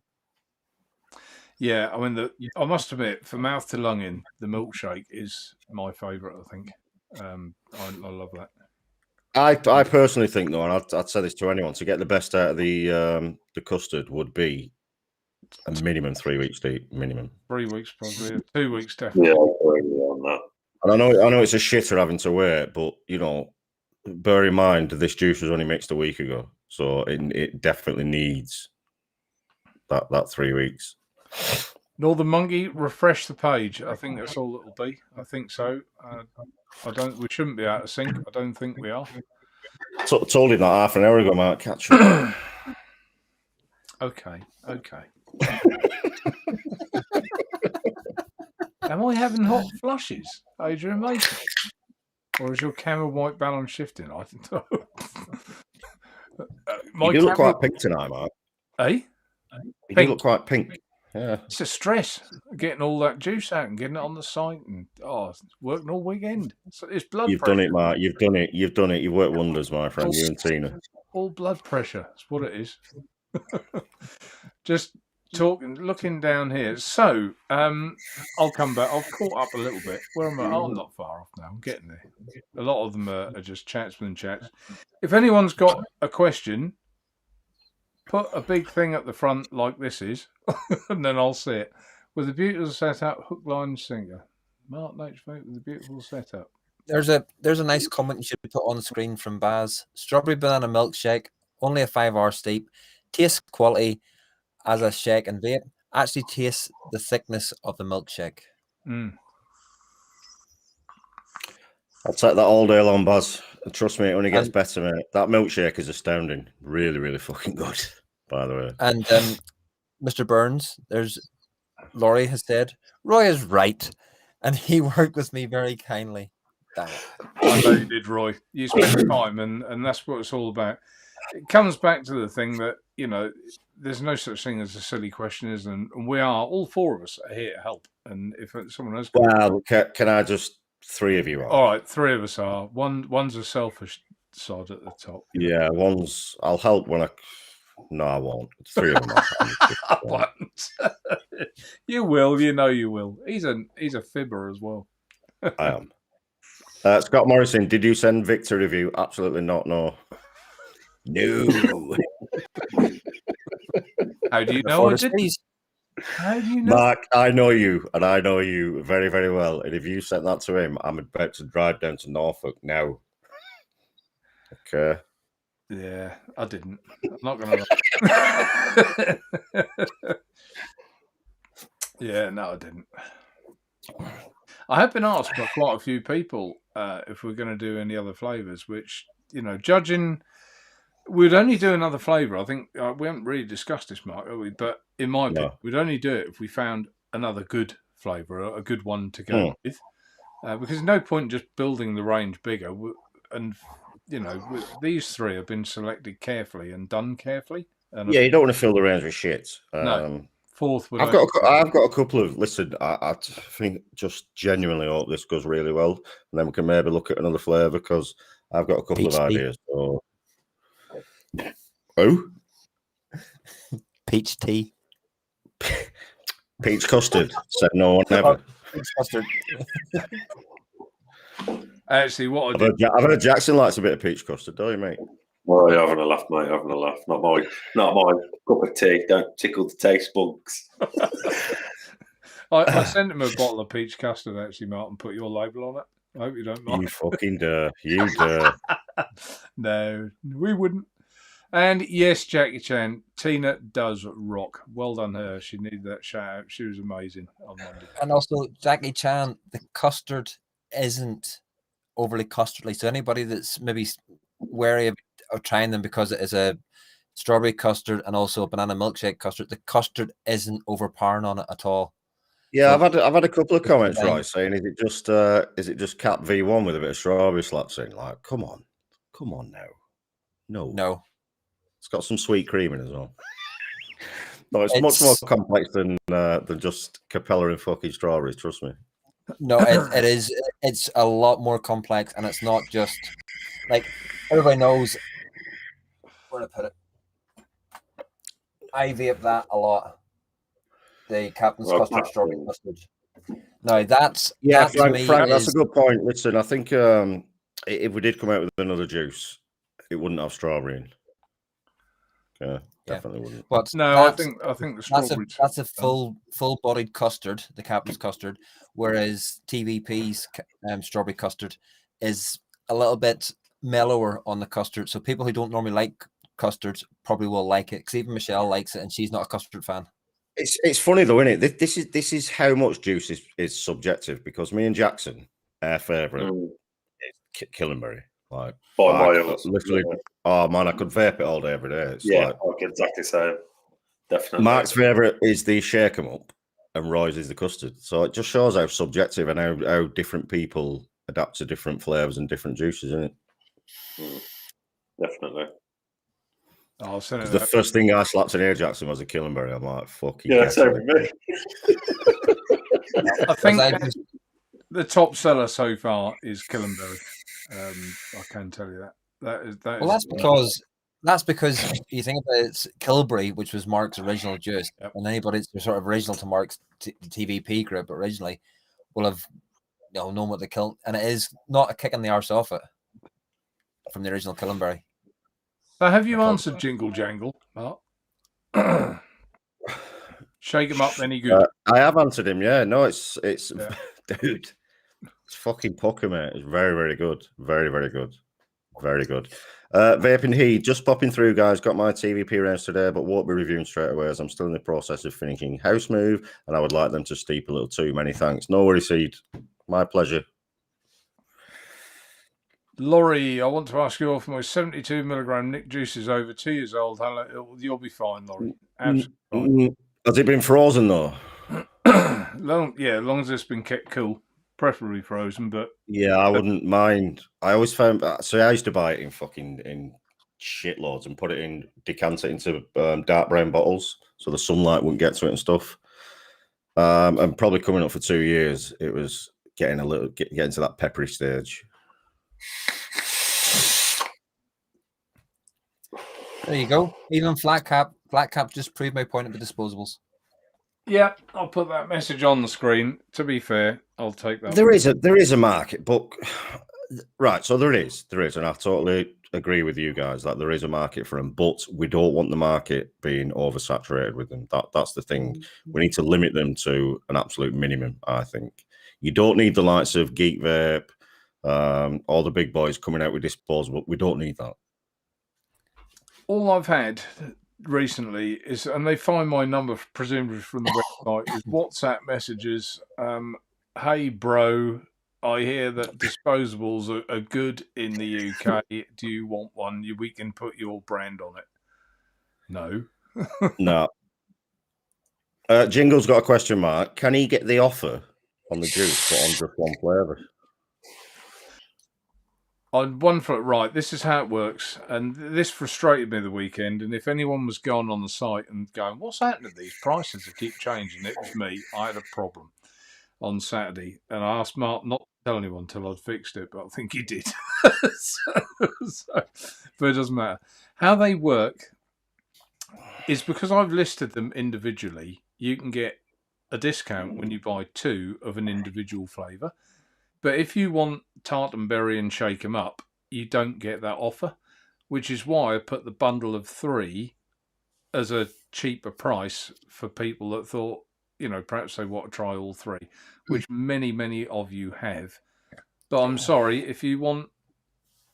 Yeah, I mean, I must admit, for mouth to lung in, the milkshake is my favourite. I think I love that. I personally think, though, and I'd say this to anyone, to get the best out of the custard would be a minimum 3 weeks deep. Minimum 3 weeks, probably 2 weeks, definitely. Yeah, on that. And I know it's a shitter having to wait, but you know, bear in mind this juice was only mixed a week ago, so it definitely needs that 3 weeks. Northern Monkey, refresh the page. I think that's all it'll be. I think so. We shouldn't be out of sync. I don't think we are. Told him that half an hour ago, Mark. Catch him. Okay. Am I having hot flushes, Adrian Mason? Or is your camera white balance shifting? I don't know. You do look quite pink tonight, Mark. Eh? You do look quite pink. Yeah. It's a stress getting all that juice out and getting it on the site, and it's working all weekend. So it's blood You've pressure. done it, Mark. You've done it. You've worked wonders, my friend. You and Tina. All blood pressure. That's what it is. Just looking down here. So, I'll come back. I've caught up a little bit. Where am I? Oh, I'm not far off now. I'm getting there. A lot of them are just chats within chats. If anyone's got a question, put a big thing at the front like this is, and then I'll see it. With a beautiful setup, hook, line, sinker. Mark Naturevape with a beautiful setup. There's a nice comment you should put on the screen from Baz. Strawberry banana milkshake, only a 5-hour steep. Taste quality as a shake and vape. Actually tastes the thickness of the milkshake. I'll take that all day long, Baz. And trust me, it only gets better, mate. That milkshake is astounding. Really, really fucking good, by the way. And Mr. Burns, there's Laurie has said, Roy is right, and he worked with me very kindly. Damn it. I know you did, Roy. You spent time, and that's what it's all about. It comes back to the thing that, there's no such thing as a silly question, isn't? And we are, all four of us are here to help. And if someone else... Well, can I just... 3 of you are? All right, 3 of us are. One's a selfish sod at the top. Yeah, one's... I'll help when I... No, I won't. 3 of them I won't. You will. You know you will. He's a fibber as well. I am. Scott Morrison, did you send Victor a review? Absolutely not, no. No. How do you know I did? How do you know? Mark, I know you, and I know you very, very well. And if you sent that to him, I'm about to drive down to Norfolk now. Okay. Yeah, I didn't. I'm not going to lie. Yeah, no, I didn't. I have been asked by quite a few people if we're going to do any other flavours, which, judging, we'd only do another flavour. I think we haven't really discussed this, Mark, have we? But in my opinion, we'd only do it if we found another good flavour, a good one to go with. Because there's no point just building the range bigger. And, these 3 have been selected carefully and done carefully. And yeah, you don't want to fill the range with shit. No. 4th would I've got a couple of... Listen, I think just genuinely hope this goes really well. And then we can maybe look at another flavour, because I've got a couple of ideas. So... Oh? Peach tea. Peach custard. Said no one ever. Peach custard. Actually, what I did... I've heard Jackson likes a bit of peach custard, don't you, mate? Well, you're having a laugh, mate. Having a laugh. Not my cup of tea. Don't tickle the taste bugs. I sent him a bottle of peach custard, actually, Mark, and put your label on it. I hope you don't mind. You fucking dare. You dare. No, we wouldn't. And yes, Jackie Chan, Tina does rock. Well done her. She needed that shout out. She was amazing on Monday. And also, Jackie Chan, the custard isn't overly custardly. So anybody that's maybe wary of trying them because it is a strawberry custard and also a banana milkshake custard, the custard isn't overpowering on it at all. Yeah, so, I've had a couple of comments, right, saying is it just Cap V1 with a bit of strawberry slaps in? Like, come on now. No. It's got some sweet cream in as well. No, it's much more complex than just Capella and fucking strawberries. Trust me. No, it is. It's a lot more complex, and it's not just like everybody knows where to put it. I vape that a lot. The Captain's Custard Strawberry Custard. No, that's Frank, that's a good point. Listen, I think if we did come out with another juice, it wouldn't have strawberry in. Yeah, definitely wouldn't. But no, I think the strawberry. That's a full-bodied custard, the Captain's Custard, whereas TVP's strawberry custard is a little bit mellower on the custard. So people who don't normally like custards probably will like it, because even Michelle likes it, and she's not a custard fan. It's funny though, isn't it? This is how much juice is subjective, because me and Jackson, our favourite is Killenberry. Like, literally, oh man, I could vape it all day, every day. It's like, I can exactly say it. Definitely. Mark's favourite is the shake 'em up, and Roy's is the custard. So it just shows how subjective and how different people adapt to different flavours and different juices, isn't it? Definitely. Oh, the first thing I slapped in here, Jackson, was a Killenberry. I'm like, fuck you. Yeah, same with me. I think the top seller so far is Killenberry. I can tell you that. That's because you think about it's Kilberry, which was Mark's original juice, and anybody that's sort of original to Mark's TVP group originally will have known what the kill, and it is not a kick in the arse off it from the original Killenberry. So have you answered Jingle Jangle, Mark? Shake him up any good? I have answered him. Yeah, no, it's dude. It's fucking pucker, mate. It's very, very good. Very, very good. Very good. Vaping Heat, just popping through, guys. Got my TVP rounds today, but won't be reviewing straight away as I'm still in the process of finishing House Move, and I would like them to steep a little too. Many thanks. No worries, Seed. My pleasure. Laurie, I want to ask you off my 72 milligram Nick juice is over 2 years old. You'll be fine, Laurie. Absolutely fine. Has it been frozen though? As long as it's been kept cool, preferably frozen. But yeah, I wouldn't mind. I always found so I used to buy it in shitloads and put it in, decant it into dark brown bottles so the sunlight wouldn't get to it and stuff. And probably coming up for 2 years, it was getting getting to that peppery stage. There you go. Even flat cap just proved my point of the disposables. yeah, I'll put that message on the screen. To be fair, I'll take that. There is a market, but right. So there is, and I totally agree with you guys that there is a market for them, but we don't want the market being oversaturated with them. That's the thing. We need to limit them to an absolute minimum. I think you don't need the likes of Geek Vape, all the big boys coming out with disposable. We don't need that. All I've had recently is, and they find my number presumably from the website, is WhatsApp messages. Hey, bro, I hear that disposables are good in the UK. Do you want one? We can put your brand on it. No. No. Jingle's got a question mark. Can he get the offer on the juice, but on just one flavour? On one foot, right, this is how it works. And this frustrated me the weekend. And if anyone was going on the site and going, what's happening to these prices? They keep changing. It was me. I had a problem on Saturday. And I asked Mark not to tell anyone until I'd fixed it, but I think he did. But it doesn't matter. How they work is because I've listed them individually, you can get a discount when you buy 2 of an individual flavour. But if you want tartan berry and shake 'em up, you don't get that offer, which is why I put the bundle of 3 as a cheaper price for people that thought, perhaps they want to try all 3, which many, many of you have. But I'm sorry, if you want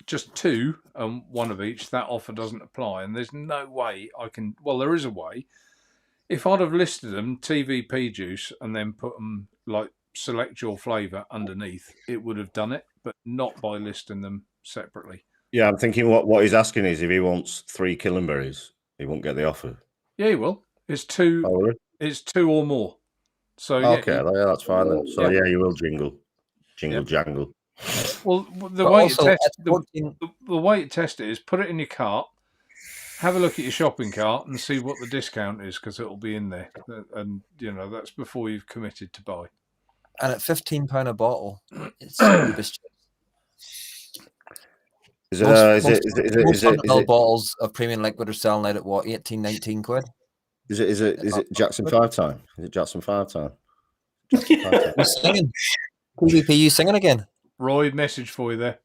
just 2 and 1 of each, that offer doesn't apply. And there's no way I can, well, there is a way. If I'd have listed them TVP juice and then put them like select your flavour underneath, it would have done it, but not by listing them separately. Yeah, I'm thinking what he's asking is if he wants 3 killenberries, he won't get the offer. Yeah, he will. It's 2. Oh, really? It's 2 or more. So okay, yeah, that's fine then. So yeah, you will jingle jangle. Well, the way to test it is put it in your cart, have a look at your shopping cart, and see what the discount is, because it'll be in there, and that's before you've committed to buy. And at £15 a bottle, it's most bottles of premium liquid are selling out at what, 18, 19 quid? Is it Jackson 5 time? Is it Jackson 5 time? You singing? PvP, you singing again? Roy, message for you there.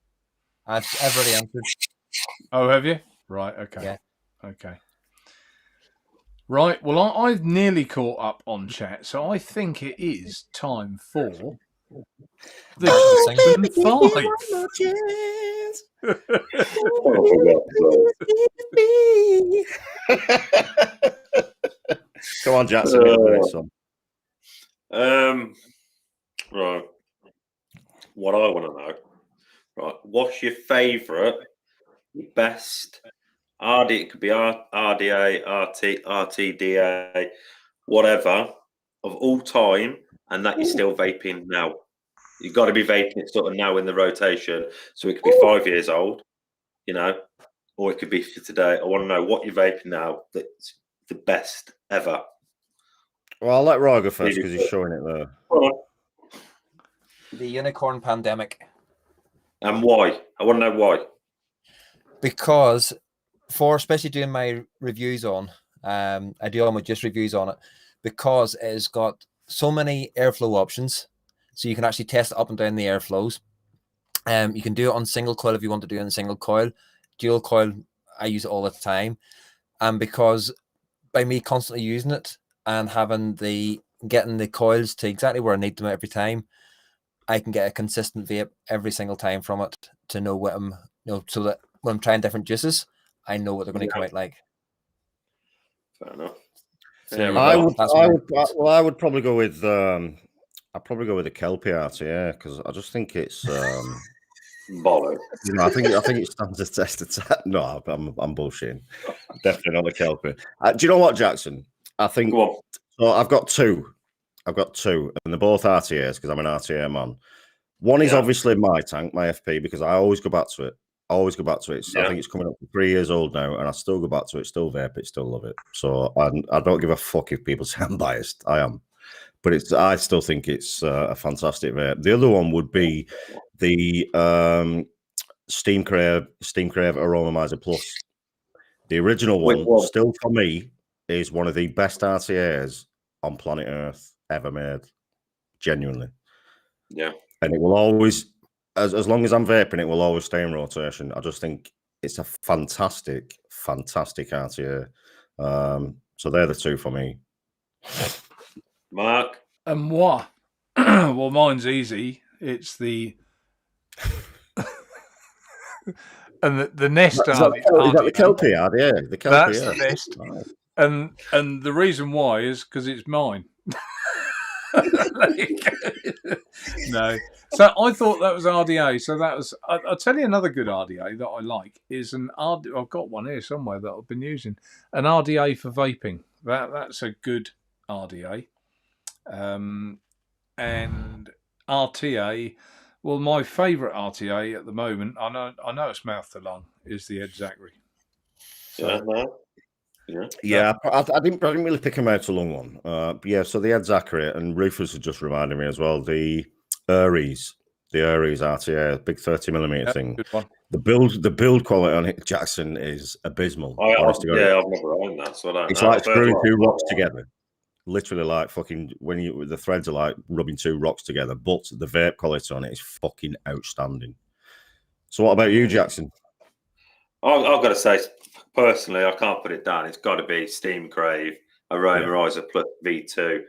I've already answered. Oh, have you? Right. Okay. Yeah. Okay. Right. Well, I've nearly caught up on chat, so I think it is time for the Jackson 5. Come on, Jackson. Right. What I want to know, right? What's your favourite, best RD? It could be RDA, RT, RTDA, whatever of all time, and that you're still vaping now. You've got to be vaping it sort of now in the rotation. So it could be 5 years old, or it could be for today. I want to know what you're vaping now that's the best ever. Well, I'll let Roy go first because he's showing it there. The Unicorn Pandemic. And why? I want to know why. Because especially doing my reviews on, I do all my just reviews on it, because it has got so many airflow options. So you can actually test it up and down the airflows. You can do it on single coil if you want to do it in single coil. Dual coil, I use it all the time. And because by me constantly using it and getting the coils to exactly where I need them every time, I can get a consistent vape every single time from it to know what I'm, so that when I'm trying different juices, I know what they're going to come out like. Fair enough. So I would probably go with I'd probably go with the Kelpie Art, yeah, because I just think it's bollocks. I think it stands the test of time. No, I'm bullshitting. Definitely not the Kelpie. Do you know what, Jackson? I think so. I've got 2. I've got two, and they're both RTAs because I'm an RTA man. One is obviously my tank, my FP, because I always go back to it. I always go back to it. I think it's coming up to 3 years old now, and I still go back to it. Still vape it, still love it. So I don't give a fuck if people say I'm biased. I am, but I still think it's a fantastic vape. The other one would be the Steam Crave Aromizer Plus. The original one, still for me, is one of the best RTAs on planet Earth ever made. Genuinely. Yeah. And it will always, as long as I'm vaping, it will always stay in rotation. I just think it's a fantastic, fantastic RTA. So they're the two for me. Mark? And moi? Well, mine's easy. It's the... and the Nest Is that the Kelpie RDA? The Kelpie, that's the Nest. And the reason why is because it's mine. No. So I thought that was RDA. So that was... I'll tell you another good RDA that I like is an RDA. I've got one here somewhere that I've been using. An RDA for vaping. That's a good RDA. And RTA... Well, my favourite RTA at the moment, I know it's mouth to lung, is the Ed Zachary. So, yeah. I didn't really pick him out a long one. But yeah, so the Ed Zachary, and Rufus has just reminded me as well, the Aries RTA, big 30mm thing. Good one. The build quality on it, Jackson, is abysmal. I've never owned that, so I don't it's know. like screwing two rocks together. Literally like fucking the threads are like rubbing two rocks together, but the vape quality on it is fucking outstanding. So what about you, Jackson? I've got to say, personally, I can't put it down. It's got to be Steam Crave Aromarizer Plus V2.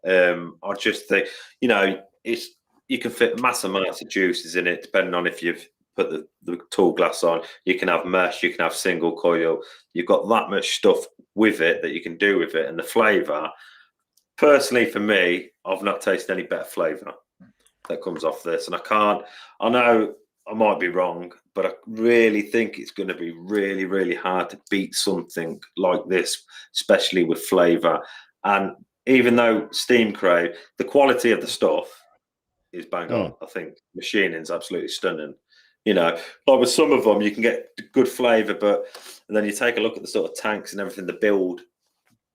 I just think, you can fit massive amounts of juices in it, depending on if you've put the tool glass on. You can have mesh, you can have single coil. You've got that much stuff with it that you can do with it, and the flavour. Personally, for me, I've not tasted any better flavour that comes off this. And I know I might be wrong, but I really think it's going to be really, really hard to beat something like this, especially with flavour. And even though Steam Crave, the quality of the stuff is bang on. I think machining is absolutely stunning. Like with some of them, you can get good flavour, and then you take a look at the sort of tanks and everything, the build,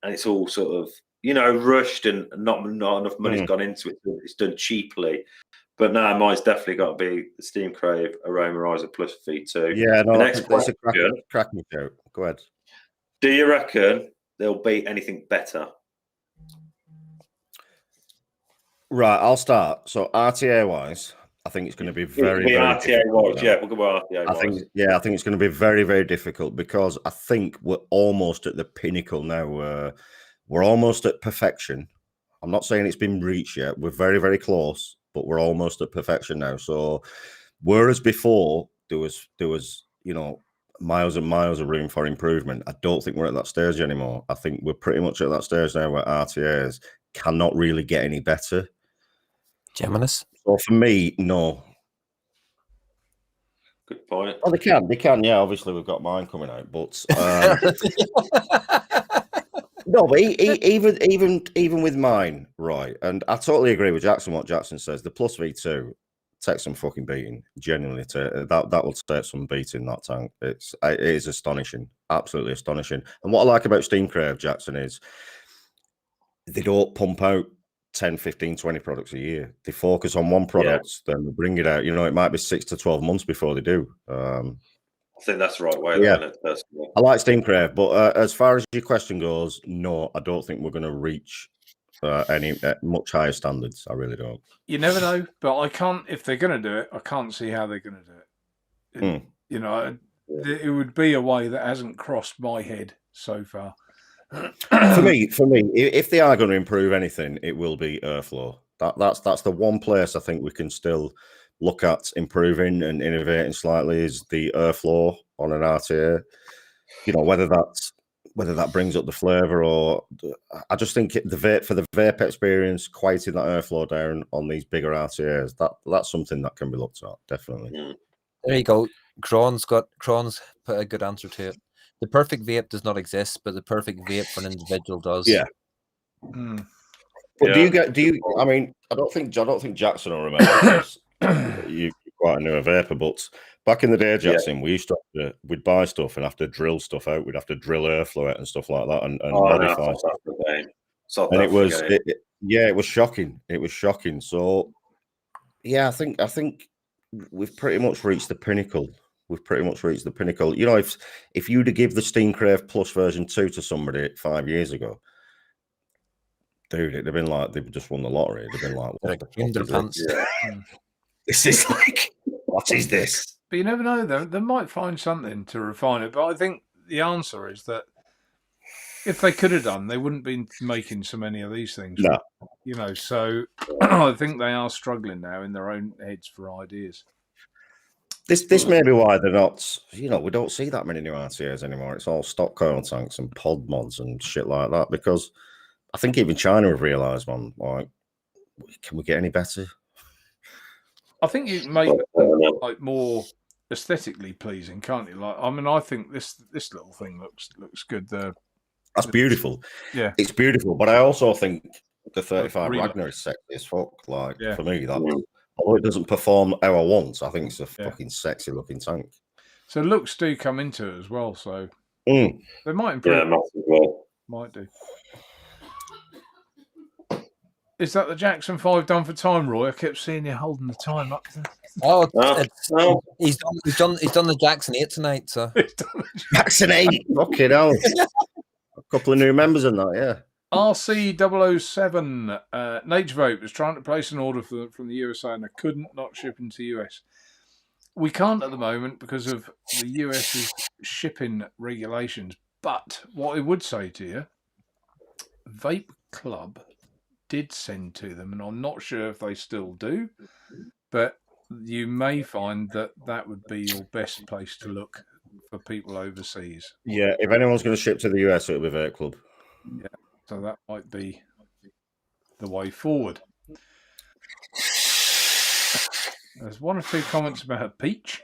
and it's all sort of, rushed and not enough money's gone into it. It's done cheaply. But no, mine's definitely got to be the Steam Crave Aromarizer Plus V2. Yeah, no, the next that's a cracking joke. Go ahead. Do you reckon there'll be anything better? Right, I'll start. So RTA-wise, I think it's going to be very RTA-wise, yeah. We'll go RTA-wise. I think it's going to be very, very difficult because I think we're almost at the pinnacle now. We're almost at perfection. I'm not saying it's been reached yet. We're very, very close, but we're almost at perfection now. So, whereas before there was miles and miles of room for improvement, I don't think we're at that stage anymore. I think we're pretty much at that stage now where RTAs cannot really get any better. Geminis? So for me, no. Good point. Oh, they can. Yeah, obviously we've got mine coming out, but no, but even with mine, right? And I totally agree with Jackson. What Jackson says, the Plus V2 takes some fucking beating. Genuinely, that will take some beating. That tank, it is astonishing, absolutely astonishing. And what I like about Steam Crave, Jackson, is they don't pump out 10, 15, 20 products a year. They focus on one product, then they bring it out. It might be 6 to 12 months before they do. I think that's the right way. Yeah, I like Steam Crave, but as far as your question goes, no, I don't think we're going to reach any much higher standards. I really don't. You never know, but I can't. If they're going to do it, I can't see how they're going to do it. It would be a way that hasn't crossed my head so far. For me, if they are going to improve anything, it will be airflow. That's the one place I think we can still look at improving and innovating slightly is the airflow on an RTA. Whether that brings up the flavor or I just think for the vape experience, quieting that airflow down on these bigger RTAs, that's something that can be looked at, definitely. There you go. Cron's put a good answer to it. The perfect vape does not exist, but the perfect vape for an individual does. Yeah. But do you? I mean, I don't think Jackson will remember because you're quite a newer vapor. But back in the day, Jackson, we used to we'd buy stuff and have to drill stuff out. We'd have to drill air flow out and stuff like that, and modify. And it was, it was shocking. It was shocking. So, yeah, I think we've pretty much reached the pinnacle. We've pretty much reached the pinnacle. You know, if you'd have give the Steencrave Plus version 2 to somebody 5 years ago, dude, it'd have been like they've just won the lottery. It'd have been like, what the fuck is this? This is like, what is this? But you never know, though. They might find something to refine it. But I think the answer is that if they could have done, they wouldn't be making so many of these things. No. You know, so I think they are struggling now in their own heads for ideas. This may be why they're not, you know, we don't see that many new RTAs anymore. It's all stock coil tanks and pod mods and shit like that, because I think even China have realised, man, like, can we get any better? I think you can make them like more aesthetically pleasing, can't you? Like, I mean, I think this little thing looks good. That's beautiful. Yeah, it's beautiful. But I also think the 35 Ragnar is sexy as fuck. Like, for me, that although it doesn't perform how I want, I think it's a fucking sexy looking tank. So looks do come into it as well. So they might improve. Yeah, might do. Is that the Jackson 5 done for time, Roy? I kept seeing you holding the time up there. He's done the Jackson 8 tonight. So Jackson 8, fucking hell. A couple of new members in that, yeah. RC007 Naturevape was trying to place an order from the USA and I couldn't not ship into the US. We can't at the moment because of the US's shipping regulations. But what I would say to you, Vape Club did send to them, and I'm not sure if they still do, but you may find that would be your best place to look for people overseas. Yeah, if anyone's going to ship to the US, it'll be Vape Club. Yeah, so that might be the way forward. There's one or two comments about peach.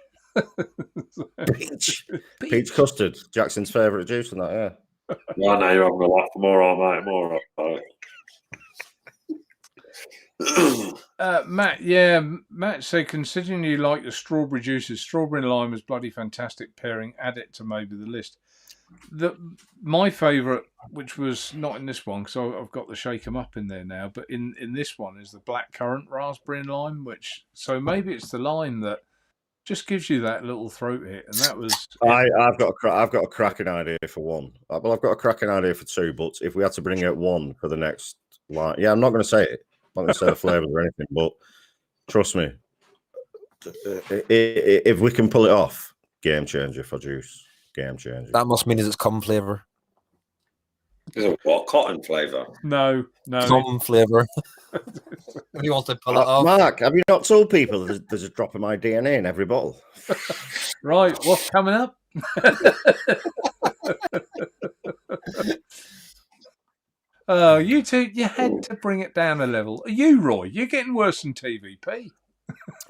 Peach custard, Jackson's favourite juice and that, yeah. No, you're having a laugh. More on, mate. More on. Matt said, considering you like the strawberry juices, strawberry and lime is bloody fantastic pairing. Add it to maybe the list. My favourite, which was not in this one, because I've got the shake 'em up in there now, but in this one is the black currant raspberry and lime. So maybe it's the lime that just gives you that little throat hit, and that was. I've got a cracking idea for one. Well, I've got a cracking idea for two, but if we had to bring out one for the next, I'm not going to say it. I'm not going to say the flavours or anything, but trust me, if we can pull it off, game changer for juice. Game changer. That must mean it's cum flavour. Is it what, cotton flavour? No. Cum flavour. If you want to pull it off. Mark, have you not told people there's a drop of my DNA in every bottle? Right, what's coming up? Oh, you two, you had to bring it down a level. Are you, Roy? You're getting worse than TVP.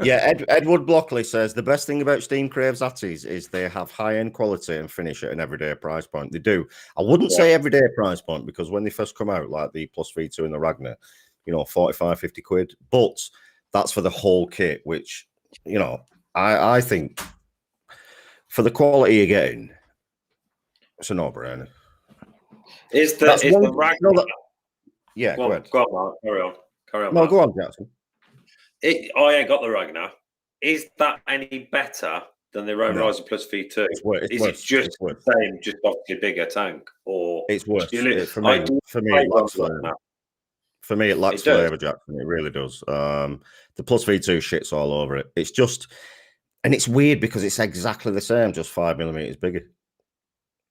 Yeah, Edward Blockley says the best thing about Steencrave's Atties is they have high-end quality and finish at an everyday price point. They do. I wouldn't say everyday price point, because when they first come out, like the Plus V2 and the Ragnar, 45, 50 quid. But that's for the whole kit, which, I think for the quality you're getting, it's a no-brainer. Is the Ragnar? Yeah, go ahead. Go on, Mark. Carry on. No, Mark. go on, Jackson. I ain't got the Ragnar. Is that any better than the Riser Plus V2? It's worse. Is it just the same, just obviously a bigger tank? Or it's worse. For me, it lacks flavour. For me, it lacks flavour, Jackson. It really does. The Plus V2 shits all over it. It's just, and it's weird because it's exactly the same, just 5mm bigger.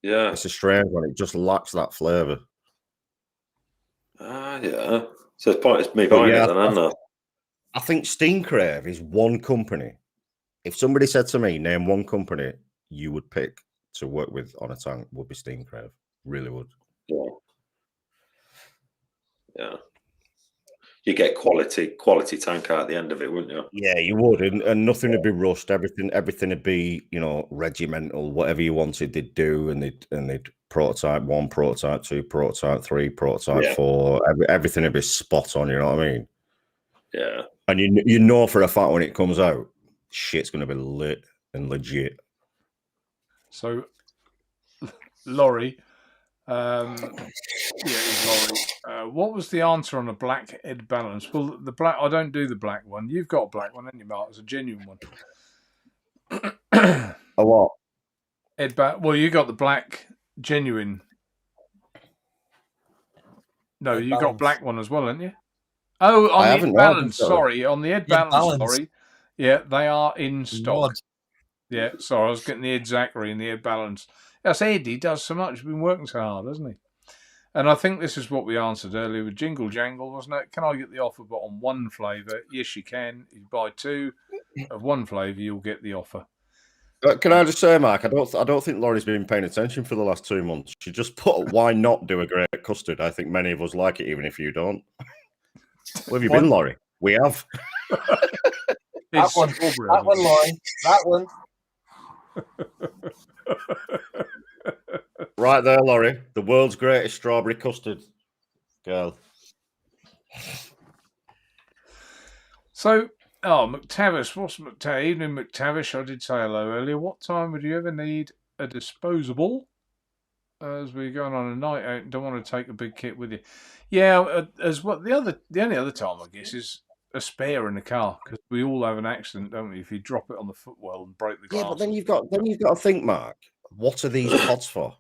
Yeah. It's a strange one. It just lacks that flavour. Yeah. So it's pointless me buying it then, isn't it? I think Steencrave is one company. If somebody said to me, name one company you would pick to work with on a tank, would be Steencrave. Really would. Yeah. you get quality tank out at the end of it, wouldn't you? Yeah, you would, and nothing would be rushed. Everything would be, you know, regimental. Whatever you wanted, they'd do, and they'd prototype 1, prototype 2, prototype 3, prototype 4. Everything would be spot on. You know what I mean? Yeah. And you know for a fact when it comes out, shit's going to be lit and legit. So, Laurie, Laurie. What was the answer on a black Ed balance? Well, the black, I don't do the black one. You've got a black one, haven't you, Mark? It's a genuine one. A what? Well, you got the black genuine. No, Ed you balance. got black one as well, haven't you? Oh, on the Ed balance. Sorry, on the Ed balance. Sorry. Yeah, they are in stock. Yeah, sorry, I was getting the Ed Zachary and the Ed balance. That's Ed. He does so much. He's been working so hard, hasn't he? And I think this is what we answered earlier with Jingle Jangle, wasn't it? Can I get the offer but on one flavour? Yes, you can. If you buy 2 of one flavour, you'll get the offer. Can I just say, Mark, I don't think Laurie's been paying attention for the last 2 months. She just put, why not do a great custard? I think many of us like it, even if you don't. Where have you been, Laurie? We have. That one, Laurie. That one. Right there, Laurie. The world's greatest strawberry custard girl. So, McTavish, what's McTavish? Evening, McTavish. I did say hello earlier. What time would you ever need a disposable as we're going on a night out and don't want to take a big kit with you? Yeah, as what the only other time I guess is a spare in the car, because we all have an accident, don't we? If you drop it on the footwell and break the glass. Yeah, but then you've got to think, Mark. What are these pods for?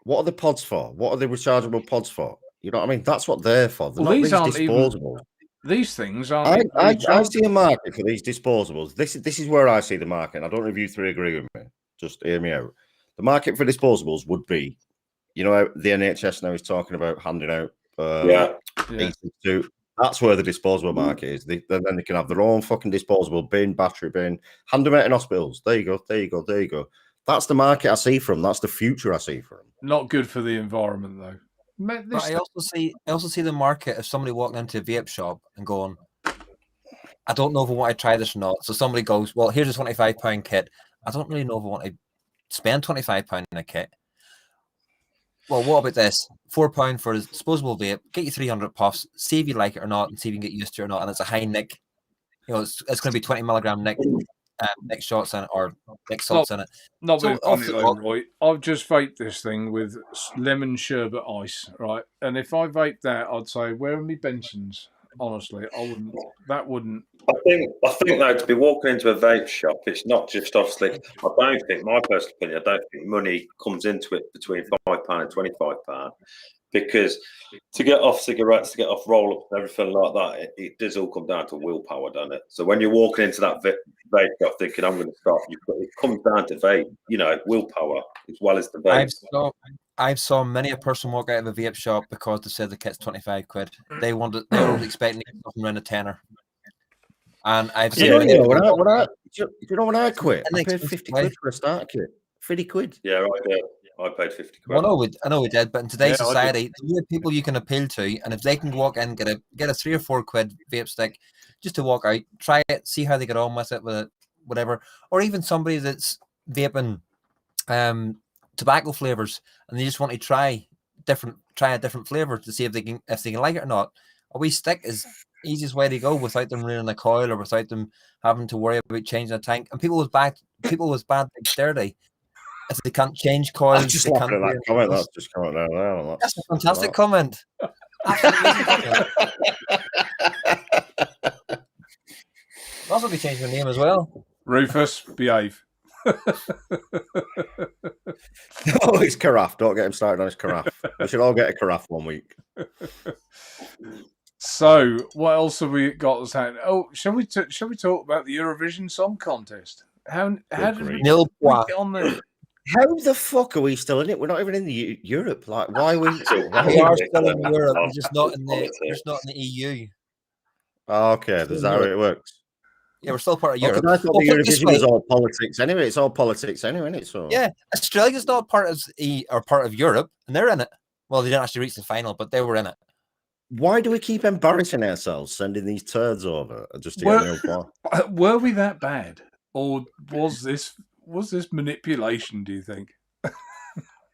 What are the pods for? What are the rechargeable pods for? You know what I mean? That's what they're for. They're not these aren't disposable. These things aren't. I see a market for these disposables. This is where I see the market. And I don't know if you three agree with me. Just hear me out. The market for disposables would be, you know, the NHS now is talking about handing out. That's where the disposable market is. Then they can have their own fucking disposable bin, battery bin, hand them out in hospitals. There you go. That's the market I see from. That's the future I see from. Not good for the environment, though. But I also see the market of somebody walking into a vape shop and going, I don't know if I want to try this or not. So somebody goes, well, here's a £25 kit. I don't really know if I want to spend £25 in a kit. Well, what about this? £4 for a disposable vape, get you 300 puffs, see if you like it or not, and see if you can get used to it or not. And it's a high nick. You know, it's going to be 20 milligram nick shots in it, or nick salts in it. Not so funny though, Roy. I've just vaped this thing with lemon sherbet ice, right? And if I vaped that, I'd say, where are my Bensons? Honestly, I wouldn't. That wouldn't. I think though, to be walking into a vape shop, it's not just obviously. I don't think, my personal opinion, I don't think money comes into it between £5 and £25, because to get off cigarettes, to get off roll-ups and everything like that, it does all come down to willpower, doesn't it? So when you're walking into that vape shop thinking, I'm going to start, it comes down to vape, you know, willpower as well as the vape. I've saw many a person walk out of a vape shop because they said the kit's 25 quid. They were expecting to get something around a tenner. And I've seen when I quit, I paid 50 quid for a starter kit. 50 quid. Yeah, right there. I paid 50 quid. Well, I know we did, but in today's society, there are people you can appeal to, and if they can walk in, get a 3 or 4 quid vape stick, just to walk out, try it, see how they get on with it, whatever, or even somebody that's vaping tobacco flavors, and they just want to try a different flavor to see if they can like it or not. A wee stick is the easiest way to go without them ruining a coil or without them having to worry about changing a tank. And people with bad dexterity, if they can't change coils, I'm just laughing at that comment. That's just coming down there. That's a fantastic comment. Also, be changing your name as well. Rufus, behave. Oh, it's carafe. Don't get him started on his carafe. We should all get a carafe one week. So, what else have we got that's happening? Oh, shall we talk about the Eurovision Song Contest? How did we get on there? How the fuck are we still in it? We're not even in the Europe. Like, why are we? We are still in Europe. We're just not in the EU. Okay, that's how it works. Yeah, we're still part of Europe. I thought the Eurovision was all politics anyway. It's all politics anyway, isn't it? So yeah, Australia's not part of Europe, and they're in it. Well, they didn't actually reach the final, but they were in it. Why do we keep embarrassing ourselves sending these turds over just to get nil point? Were we that bad, or was this manipulation? Do you think?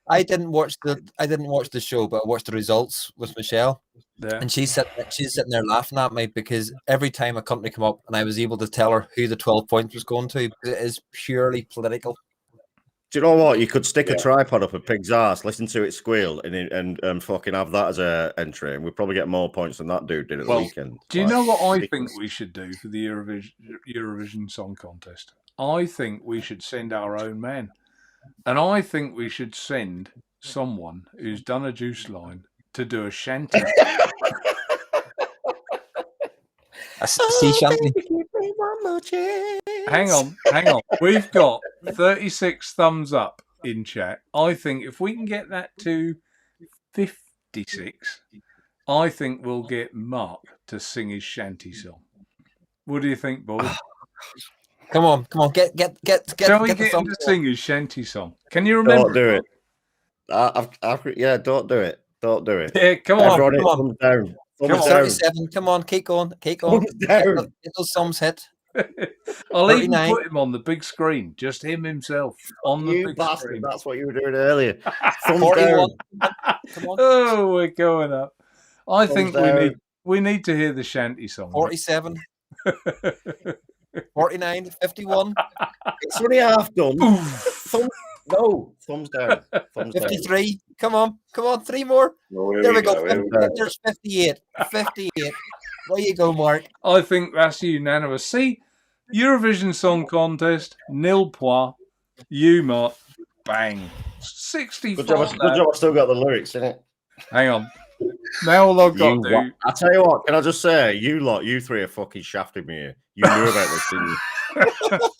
I didn't watch the show, but I watched the results with Michelle. Yeah. And she's sitting there laughing at me because every time a company come up and I was able to tell her who the 12 points was going to, it is purely political. Do you know what? You could stick a tripod up a pig's ass, listen to it squeal, and fucking have that as a entry, and we'd probably get more points than that dude did at the weekend. Do you know what I think we should do for the Eurovision Song Contest? I think we should send our own man, and I think we should send someone who's done a juice line to do a shanty. A sea shanty. Hang on. We've got 36 thumbs up in chat. I think if we can get that to 56, I think we'll get Mark to sing his shanty song. What do you think, boys? Come on, get. Shall we get him to sing his shanty song? Can you remember? Don't do it. Don't do it. Don't do it. Yeah, come on. Thumbs down. Thumbs down. 37. Come on, keep going. Thumbs down. Get those thumbs hit. I'll 39. even put him on the big screen, just him himself on the big bastard, screen. that's what you were doing earlier. 41. Come on. Oh, we're going up. I think we need to hear the shanty song. 47. 49. 51. It's only half done. Thumbs down. Thumbs 53. down. Come on. 3 more. There we go. There's 58. 58. There you go, Mark. I think that's unanimous. See, Eurovision Song Contest, nil point. You, Mark, bang. 65. Good job, I still got the lyrics in it. Hang on. Now all I've got to do... I'll tell you what, can I just say, you three are fucking shafting me here. You knew about this, didn't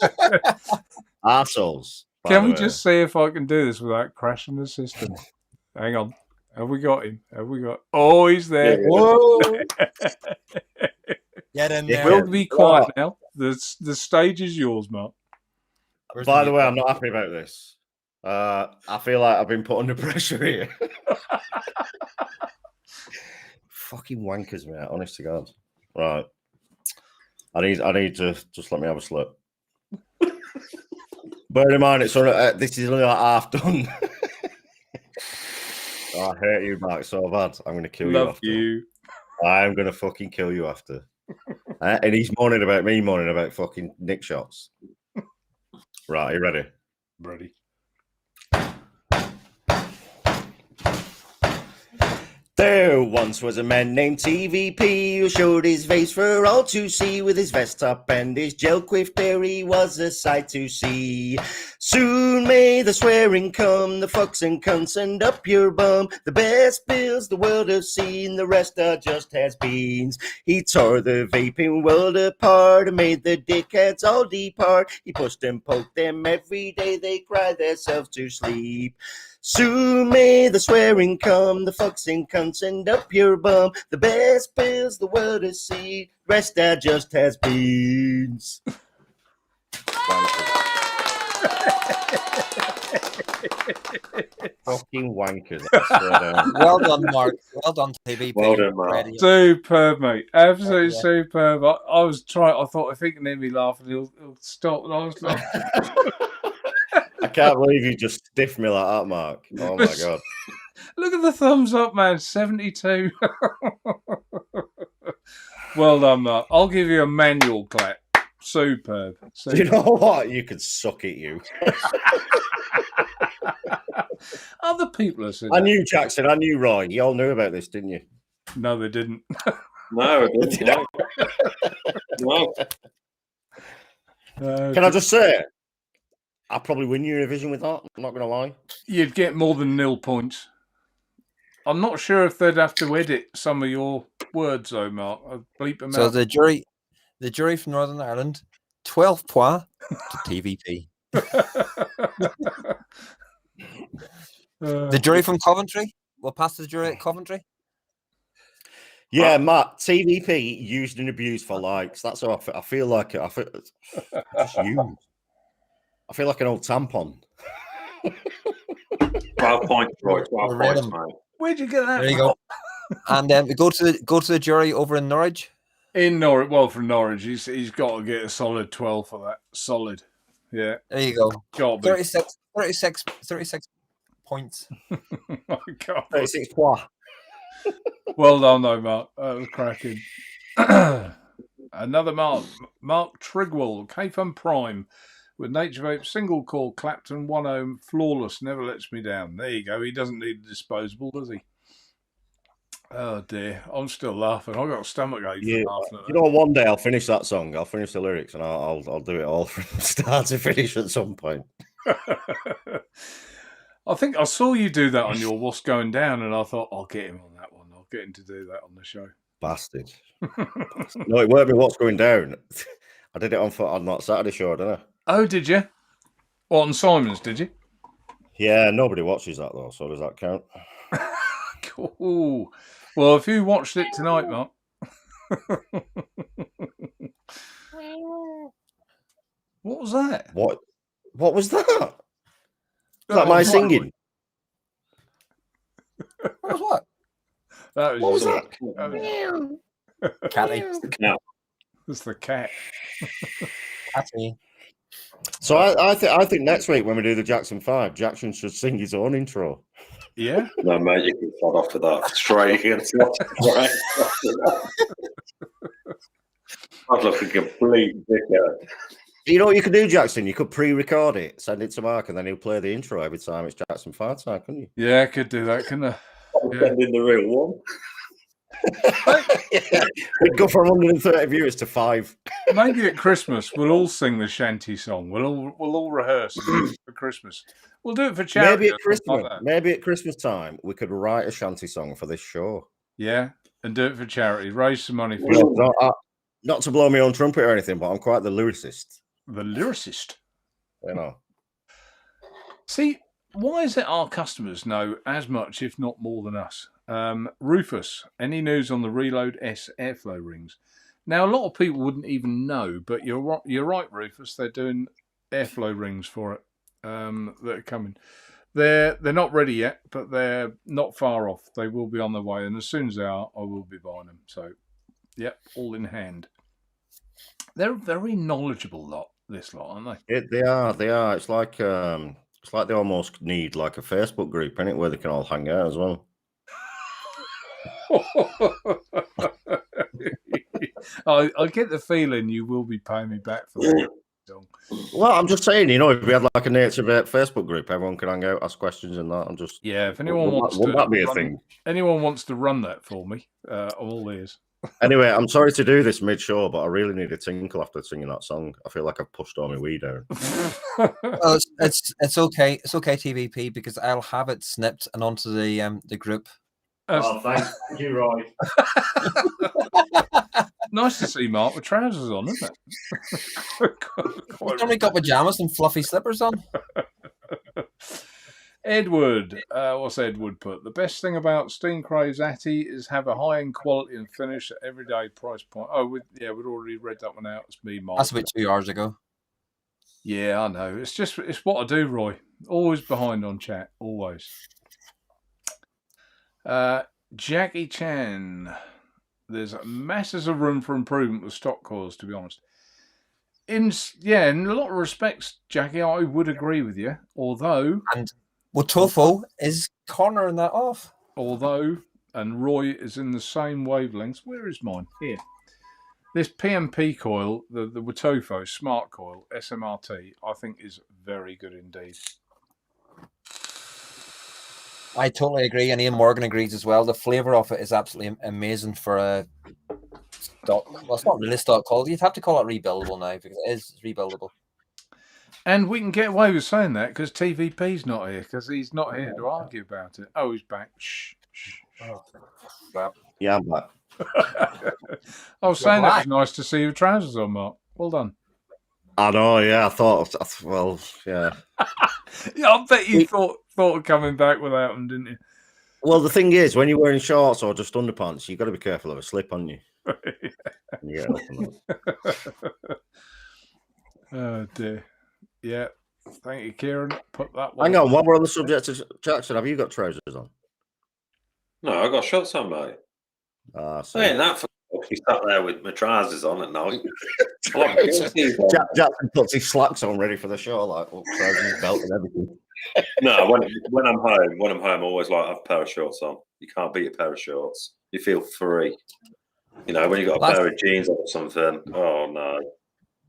you? Arseholes. Can we just see if I can do this without crashing the system? Hang on. Have we got him? Oh, he's there. Yeah. Whoa. Get in there. We'll be quiet now. The stage is yours, Mark. By the way, I'm not happy about this. I feel like I've been put under pressure here. Fucking wankers, mate. Honest to God. Right. I need to just let me have a slip. Bear in mind, it's this is only like half done. I hate you, Mark, so bad. I'm going to kill you after. You. I'm going to fucking kill you after. And he's moaning about fucking nick shots. Right, are you ready? Ready. There once was a man named TVP who showed his face for all to see. With his vest top and his gel quiff there, he was a sight to see. Soon may the swearing come, the fucks and cunts and up your bum. The best bills the world has seen, the rest are just has-beens. He tore the vaping world apart and made the dickheads all depart. He pushed and poked them every day, they cried themselves to sleep. Soon may the swearing come, the fucks and cunts and up your bum. The best bills the world has seen, rest are just has-beens. Fucking wankers. Well done, Mark. Well done, TVP. Well done, Mark. Superb, mate. Absolutely superb. I was trying. I thought, if he can hear me laughing, he'll stop. And I was like, I can't believe you just stiffed me like that, Mark. Oh my God. Look at the thumbs up, man. 72. Well done, Mark. I'll give you a manual clap. Superb. Do you know what? You could suck it, you. Other people are saying I knew Jackson. I knew Roy. You all knew about this, didn't you? No, they didn't. No, I didn't. No. Can I just say, I'll probably win Eurovision with that. I'm not going to lie. You'd get more than 0 points. I'm not sure if they'd have to edit some of your words, though, Mark. I'd bleep them So out. the jury from Northern Ireland, 12 points to TVP. The jury from Coventry. We'll pass to the jury at Coventry. Yeah, Matt, TVP used and abused for likes. That's how I feel like it. I feel just used. I feel like an old tampon. 12 points, Roy. 12 points, mate. Where'd you get that? There you go. And then we go to the jury over in Norwich. In Norwich, well, from Norwich, he's got to get a solid 12 for that. Solid. Yeah. There you go. Got to 36 points. My God. 36 points. Well done, though, Mark. That was cracking. Another Mark Trigwell, KFun Prime, with Naturevape single core Clapton 1 ohm, flawless, never lets me down. There you go. He doesn't need a disposable, does he? Oh dear, I'm still laughing. I've got a stomach ache from laughing at that. You know, one day I'll finish that song. I'll finish the lyrics, and I'll do it all from start to finish at some point. I think I saw you do that on your What's Going Down, and I thought I'll get him on that one. I'll get him to do that on the show. Bastard. No, it won't be What's Going Down. I did it on that Saturday show, didn't I? Oh, did you? Well, on Simon's, did you? Yeah, nobody watches that though, so does that count? Cool. Well, if you watched it tonight, Mark. What was that? What was that? Is that my singing? What was what? That was What was that? Catty. It's the cat. Catty. So I think next week when we do the Jackson 5, Jackson should sing his own intro. Yeah? No, mate, you can start off with that straight. I'd look a complete dickhead. You know what you could do, Jackson? You could pre-record it, send it to Mark, and then he'll play the intro every time it's Jackson 5 time, couldn't you? Yeah, I could do that, couldn't I? I'm sending the real one. Yeah. We'd go from 130 viewers to 5. Maybe at Christmas we'll all sing the shanty song. We'll all rehearse for Christmas. We'll do it for charity. Maybe at Christmas. Maybe at Christmas time we could write a shanty song for this show. Yeah, and do it for charity. Raise some money for it. Not to blow my own trumpet or anything, but I'm quite the lyricist. The lyricist. You know. See, why is it our customers know as much, if not more, than us? Rufus, any news on the Reload S airflow rings? Now, a lot of people wouldn't even know, but you're right, Rufus. They're doing airflow rings for it that are coming. They're not ready yet, but they're not far off. They will be on their way, and as soon as they are, I will be buying them. So, yep, all in hand. They're a very knowledgeable lot, this lot, aren't they? They are. It's like they almost need like a Facebook group, isn't it, where they can all hang out as well. I get the feeling you will be paying me back for that song. Well, I'm just saying, you know, if we had like a Naturevape Facebook group, everyone can hang out, ask questions and that. I'm just if anyone wants wouldn't to that be a thing? Anyone wants to run that for me, I'm all ears. Anyway, I'm sorry to do this mid-show, but I really need a tinkle after singing that song. I feel like I've pushed all my weed out. Well, it's okay. It's okay, TVP, because I'll have it snipped and onto the group. Thank you, Roy. Nice to see Mark with trousers on, isn't it? He's only got pajamas and fluffy slippers on. Edward, what's Edward put? The best thing about Steam Craze Atty is have a high-end quality and finish at everyday price point. Oh, we'd already read that one out. It's me, Mark. That's about 2 hours ago. Yeah, I know. It's what I do, Roy. Always behind on chat. Always. Jackie Chan. There's masses of room for improvement with stock coils, to be honest. In a lot of respects, Jackie, I would agree with you. Although... Well, Tofo is cornering that off. And Roy is in the same wavelengths. Where is mine? Here. This PMP coil, the Tofo Smart Coil SMRT, I think is very good indeed. I totally agree, and Ian Morgan agrees as well. The flavour of it is absolutely amazing for a stock. Well, it's not really stock quality. You'd have to call it rebuildable now because it is rebuildable. And we can get away with saying that because TVP's not here, because he's not here to argue about it. Oh, he's back. Shh. Yeah, I'm back. I was saying that was nice to see your trousers on, Mark. Well done. I know, yeah. I thought, well, yeah. Yeah, I bet you thought of coming back without them, didn't you? Well, the thing is, when you're wearing shorts or just underpants, you've got to be careful of a slip on you. Yeah. Oh, dear. Yeah. Thank you, Kieran. Put that one. Hang on, while we're on the subject of Jackson, have you got trousers on? No, I got shorts on, mate. Ah, I ain't that for you sat there with my trousers on at night. Jackson puts his slacks on ready for the show, like trousers, belt, and everything. No, when I'm home, I always like to have a pair of shorts on. You can't beat a pair of shorts. You feel free. You know, when you got a pair of jeans on or something. Oh no.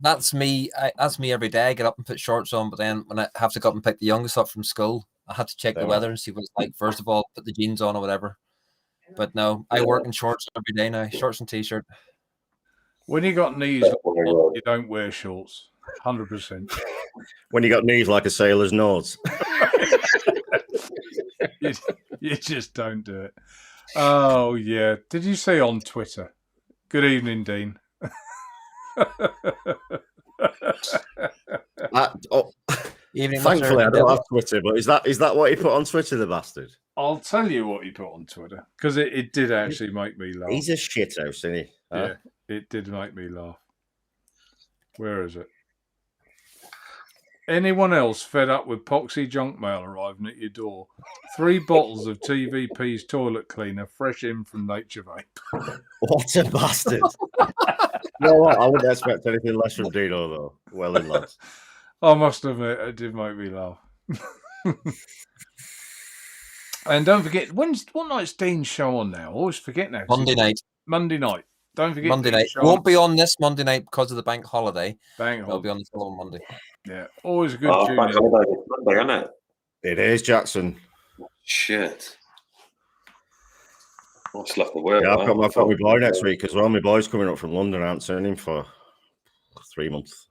That's me. That's me every day. I get up and put shorts on, but then when I have to go up and pick the youngest up from school, I have to check the weather and see what it's like. First of all, put the jeans on or whatever. But no, I work in shorts every day now. Shorts and t-shirt. When you got knees, you don't wear shorts. 100%. When you got knees like a sailor's nose. you just don't do it. Oh, yeah. Did you see on Twitter? Good evening, Dean. Thankfully, I don't have Twitter, but is that what he put on Twitter, the bastard? I'll tell you what he put on Twitter, because it did actually make me laugh. He's a shithouse, isn't he? Huh? Yeah, it did make me laugh. Where is it? Anyone else fed up with poxy junk mail arriving at your door? 3 bottles of TVP's toilet cleaner, fresh in from Naturevape. What a bastard! You know what? I wouldn't expect anything less from Dino, though. Well in, lads. I must admit, it did make me laugh. And don't forget, what night's Dean's show on now? I always forget now. Monday night. Monday night. Don't forget. Monday night. It won't be on this Monday night because of the bank holiday. It'll be on the following Monday. Yeah, always a good tune. Bank holiday is Monday, isn't it? It is, Jackson. Shit. What's left of work? Yeah, I've got my boy next week as well. My boy's coming up from London. I haven't seen him for 3 months.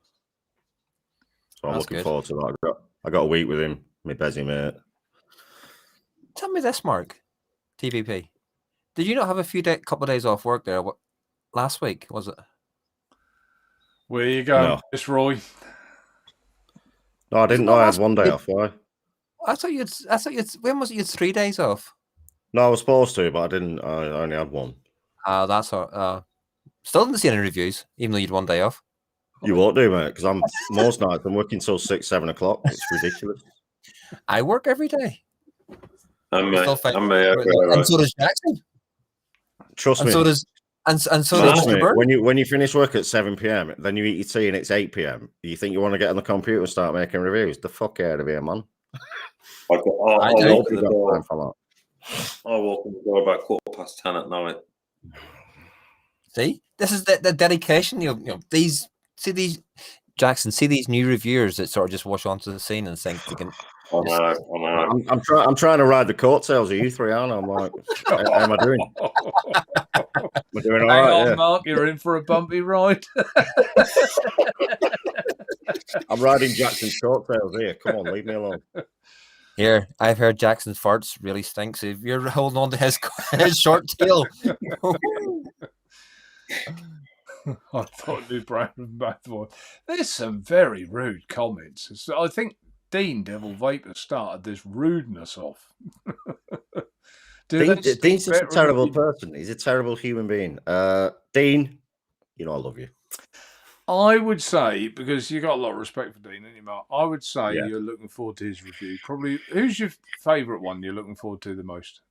So I'm looking forward to that. I got a week with him, my busy mate. Tell me this, Mark. TVP. Did you not have a couple of days off work there? Last week, was it? Where you going, Miss Roy? No, I didn't know I had 1 day off. Why? I thought you'd. When was it? You had 3 days off. No, I was supposed to, but I didn't. I only had 1. That's all. Still didn't see any reviews, even though you'd 1 day off. You won't do, mate, because most nights I'm working till 6, 7 o'clock. It's ridiculous. I work every day. And so does Jackson. Trust me. And so does me. When you finish work at 7 p.m, then you eat your tea and it's 8 p.m. You think you want to get on the computer and start making reviews? The fuck out of here, man. I walk in the door about 10:15 at night. See, this is the dedication. You know, these Jackson. See these new reviewers that sort of just wash onto the scene and think they can. I know. I'm trying to ride the coattails of you three, aren't I? I'm like, how am I doing? Am I doing all right? Hang on, Mark, you're in for a bumpy ride. I'm riding Jackson's coattails here. Come on, leave me alone. Here, I've heard Jackson's farts really stink. So if you're holding on to his short tail. I thought New Brown was back for. There's some very rude comments. I think Dean Devil Vapor started this rudeness off. Dean's just a terrible person. He's a terrible human being. Dean, you know I love you. I would say, because you got a lot of respect for Dean, ain't you, Mark? I would say you're looking forward to his review. Probably, who's your favourite one you're looking forward to the most?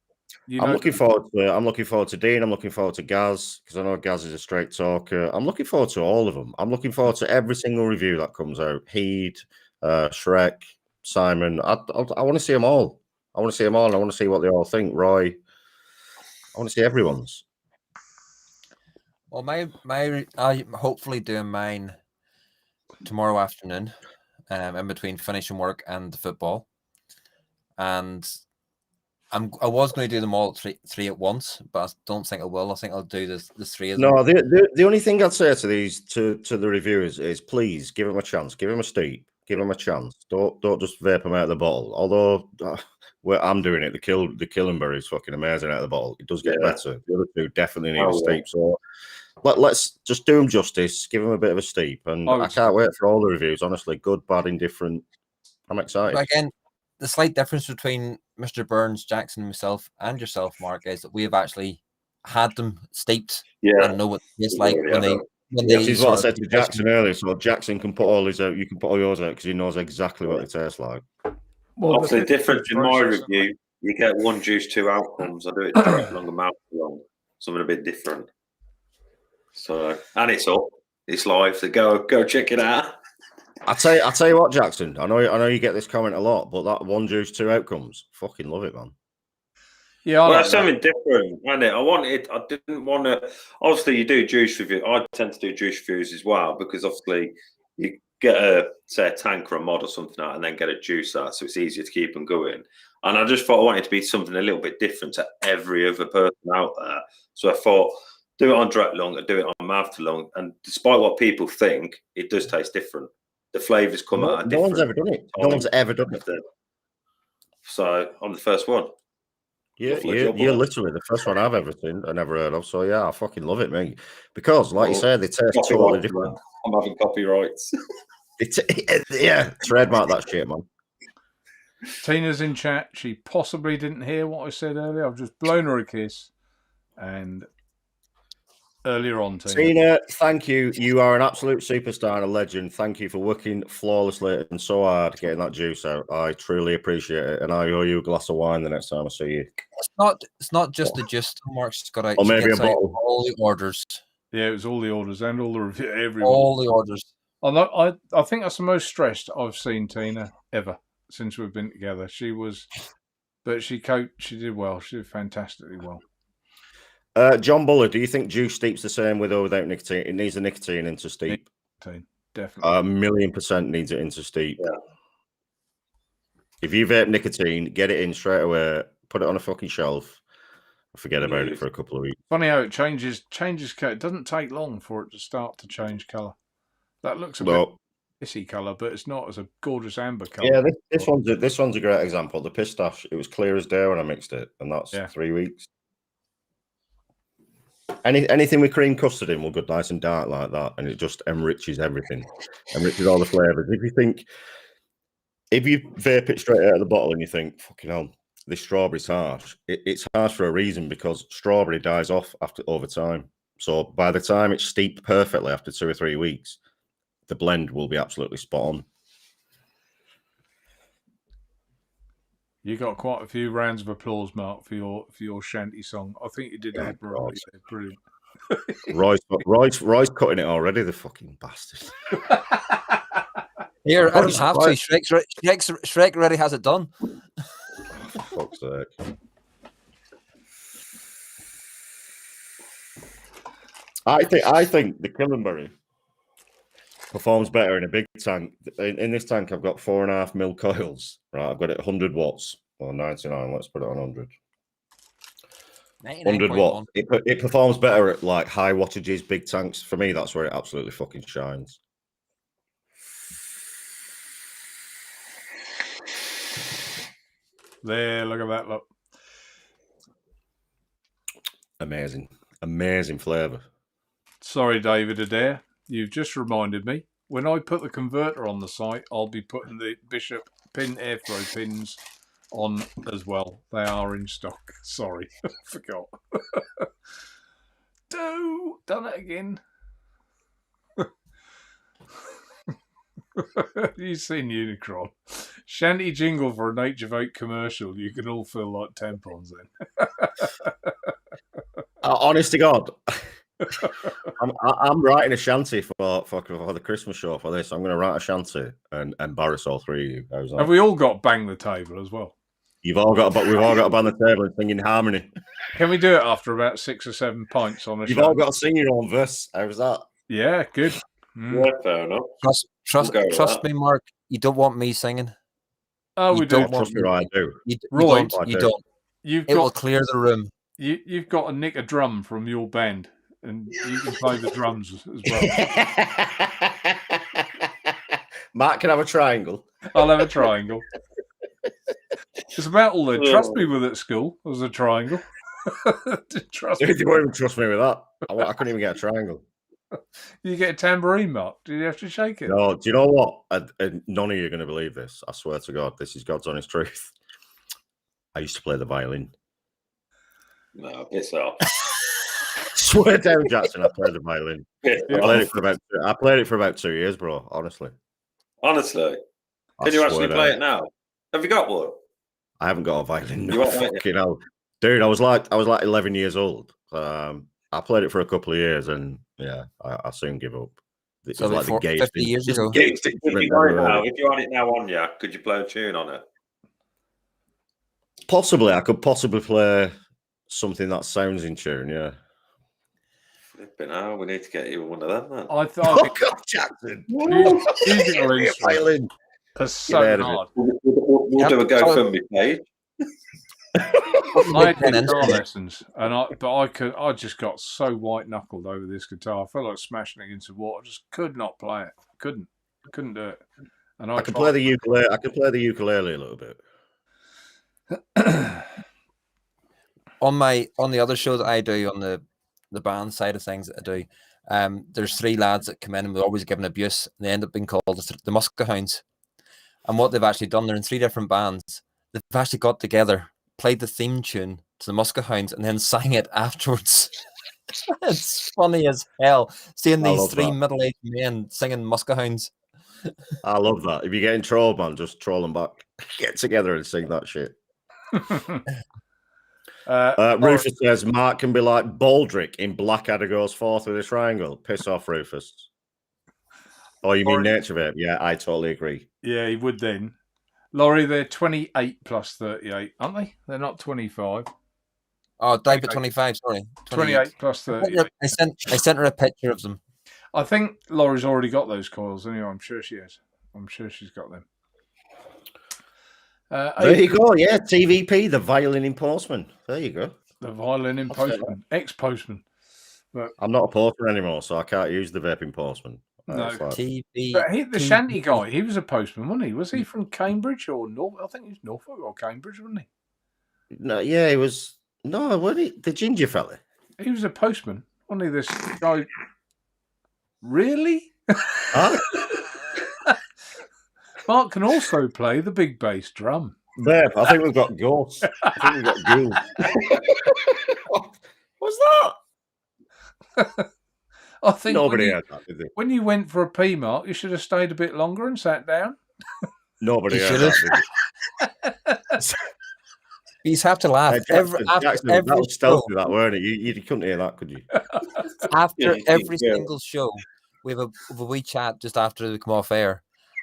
I'm looking forward to Dean. I'm looking forward to Gaz, because I know Gaz is a straight talker. I'm looking forward to all of them. I'm looking forward to every single review that comes out. Heed, Shrek, Simon. I want to see them all. I want to see them all. I want to see what they all think. Roy. I want to see everyone's. Well, I'm hopefully doing mine tomorrow afternoon, in between finishing work and the football, and I was going to do them all three at once, but I don't think I will. I think I'll do the 3 of them. No, the only thing I'd say to these to the reviewers is please give them a chance, give them a steep, give them a chance. Don't just vape them out of the bottle. Although I'm doing it, the Killenberry is fucking amazing out of the bottle. It does get better. The other 2 definitely need a steep. So let's just do them justice, give them a bit of a steep, and I can't wait for all the reviews. Honestly, good, bad, indifferent. I'm excited. But again, the slight difference between Mr. Burns, Jackson, myself, and yourself, Mark, is that we have actually had them steeped and know what it's like when they. This is what I said to Jackson earlier. So Jackson can put all his out. You can put all yours out because he knows exactly what it tastes like. Well, obviously, the difference in my review You get one juice, two outcomes. I do it direct lung and mouth lung, something a bit different. So, and it's up, it's live. So go check it out. I tell you what, Jackson. I know you get this comment a lot, but that one juice, two outcomes, fucking love it, man. Yeah, Well, that's something different, isn't it? I didn't want to. Obviously, you do juice reviews. I tend to do juice reviews as well because obviously you get a tank or a mod or something out, and then get a juice out, so it's easier to keep them going. And I just thought I wanted to be something a little bit different to every other person out there. So I thought, do it on direct lung and do it on mouth to lung. And despite what people think, it does taste different. The flavors come out. No one's ever done it. No one's ever done it. So I'm the first one. You're literally the first one I've ever seen and never heard of. So yeah, I fucking love it, mate. Because, like you said, they taste totally different. I'm having copyrights. Yeah, trademark that shit, man. Tina's in chat. She possibly didn't hear what I said earlier. I've just blown her a kiss. And earlier on, Tina, thank you. You are an absolute superstar and a legend. Thank you for working flawlessly and so hard getting that juice out. I truly appreciate it. And I owe you a glass of wine the next time I see you. It's not just the juice Mark's got out. Or maybe a bottle. All the orders. Yeah, it was all the orders and all the review. Everyone. All the orders. I think that's the most stressed I've seen Tina ever since we've been together. She coped. She did well. She did fantastically well. John Buller, do you think juice steeps the same with or without nicotine? It needs the nicotine into steep. Nicotine, definitely. 1,000,000% needs it into steep. Yeah. If you vape nicotine, get it in straight away. Put it on a fucking shelf. Forget about it for a couple of weeks. Funny how it changes colour. It doesn't take long for it to start to change colour. That looks a bit pissy colour, but it's not as a gorgeous amber colour. Yeah, this one's a great example. The pistache, it was clear as day when I mixed it, and that's 3 weeks. Anything with cream custard in will go nice and dark like that, and it just enriches everything, enriches all the flavours. If you vape it straight out of the bottle and you think, fucking hell, this strawberry's harsh, it's harsh for a reason, because strawberry dies off over time. So by the time it's steeped perfectly after 2 or 3 weeks, the blend will be absolutely spot on. You got quite a few rounds of applause, Mark, for your shanty song. I think you did admirably. Brilliant. Roy's cutting it already, the fucking bastard. Here, I just have to. Shrek already has it done. For fuck's sake. I think the Killenberry performs better in a big tank. In this tank, I've got 4.5 mil coils. Right, I've got it 100 watts or 99. Let's put it on 100. 100 watts. It performs better at like high wattages, big tanks. For me, that's where it absolutely fucking shines. There, look at that, look. Amazing flavour. Sorry, David Adair. You've just reminded me. When I put the converter on the site, I'll be putting the Bishop pin airthrow pins on as well. They are in stock. Sorry, forgot. Done it again. You've seen Unicron. Shanty jingle for a Naturevape commercial. You can all feel like tampons then. Honest to God. I'm writing a shanty for the Christmas show for this. I'm going to write a shanty and embarrass all three of you. How's that? Have we all got bang the table as well? We've all got to bang the table and sing in harmony. Can we do it after about 6 or 7 pints on a show? You've all got to sing your own verse. How's that? Yeah, good. Yeah, fair enough. Trust me, Mark. You don't want me singing. Oh, we don't trust me. I do. You don't. It will clear the room. You've got to nick a drum from your band, and you can play the drums as well. Mark can have a triangle. I'll have a triangle. It's about all they trust me with at school. Was a triangle. Trust me. You won't even trust me with that. I couldn't even get a triangle. You get a tambourine, Mark. Do you have to shake it? No. Do you know what? None of you are going to believe this. I swear to God, this is God's honest truth. I used to play the violin. No, piss off. Swear down, Jackson. I played the violin. I played it for about 2 years, bro. Honestly. Can you actually play it now? Have you got one? I haven't got a violin. You No, won't like it. fucking hell, dude. I was like 11 years old. I played it for a couple of years, and yeah, I soon give up. It So was like like the 50 years it's the ago. gayest If instrument you got it ever now, heard. if you're on it now on you, could you play a tune on it? Possibly, I could possibly play something that sounds in tune. Yeah. Flipping hell, we need to get you one of them, man. I thought Oh God, Jackson! musical Give me a instruments violin. are Get so out of it. hard. We'll do a GoFundMe page. I had guitar lessons, and I just got so white knuckled over this guitar. I felt like smashing it against the wall. I just could not play it. Couldn't do it. And I can play the ukulele. I can play the ukulele a little bit. On the other show that I do, on the band side of things that I do, there's 3 lads that come in and we're always given abuse, and they end up being called the Muska Hounds. And what they've actually done, they're in 3 different bands. They've actually got together, played the theme tune to the Muska Hounds, and then sang it afterwards. It's funny as hell seeing these 3 middle-aged men singing Muska Hounds. I love that. If you're getting trolled, man, just troll them back. Get together and sing that shit. Rufus says Mark can be like Baldric in Blackadder Goes Forth with a Triangle. Piss off, Rufus. Oh, you mean Naturevape? Yeah, I totally agree. Yeah, he would then. Laurie, they're 28 plus 38, aren't they? They're not 25. Oh, type at 25, sorry. 28 plus 38. I sent her a picture of them. I think Laurie's already got those coils anyway. I'm sure she has. I'm sure she's got them. There you go. Yeah, TVP, the violin in postman. There you go. The violin in postman, ex-postman. But I'm not a postman anymore, so I can't use the vaping postman. No, Like, TV. but the Shanty guy, he was a postman, wasn't he? Was he from Cambridge or Norfolk? I think he was Norfolk or Cambridge, wasn't he? no, yeah, he was. No, wasn't he? The ginger fella. He was a postman, wasn't he? This guy. Really? Huh? Mark can also play the big bass drum. Babe, I think we've got ghosts. I think we've got ghouls. What's that? I think Nobody heard that, did they? when you went for a pee, Mark, you should have stayed a bit longer and sat down. Nobody You heard that, did they? You have to laugh. Jackson, After that was stealthy, that, weren't it? You couldn't hear that, could you? After every single show, we have a wee chat just after we come off air.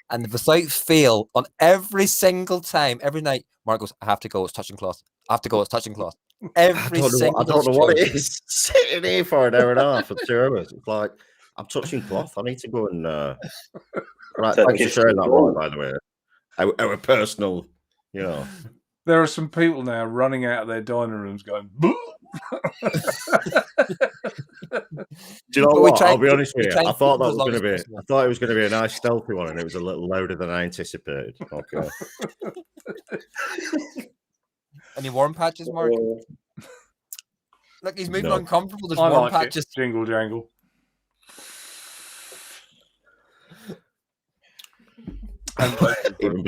And without fail, on every single time, every night, Mark goes, I have to go, it's touching cloth. I have to go, it's touching cloth. Every single I don't know what show. it is. Sitting here for an hour and a half for 2 hours. It's like, I'm touching cloth. I need to go and... Right, thanks for sharing that one, by the way. Our personal, you know... There are some people now running out of their dining rooms going, boo! Do you know what? I'll be honest with you. I thought that was going to be. I thought it was going to be a nice stealthy one, and it was a little louder than I anticipated. Okay. Any warm patches, Mark? Look, he's moving No. uncomfortable. There's I warm like patches. it. Jingle jangle. Even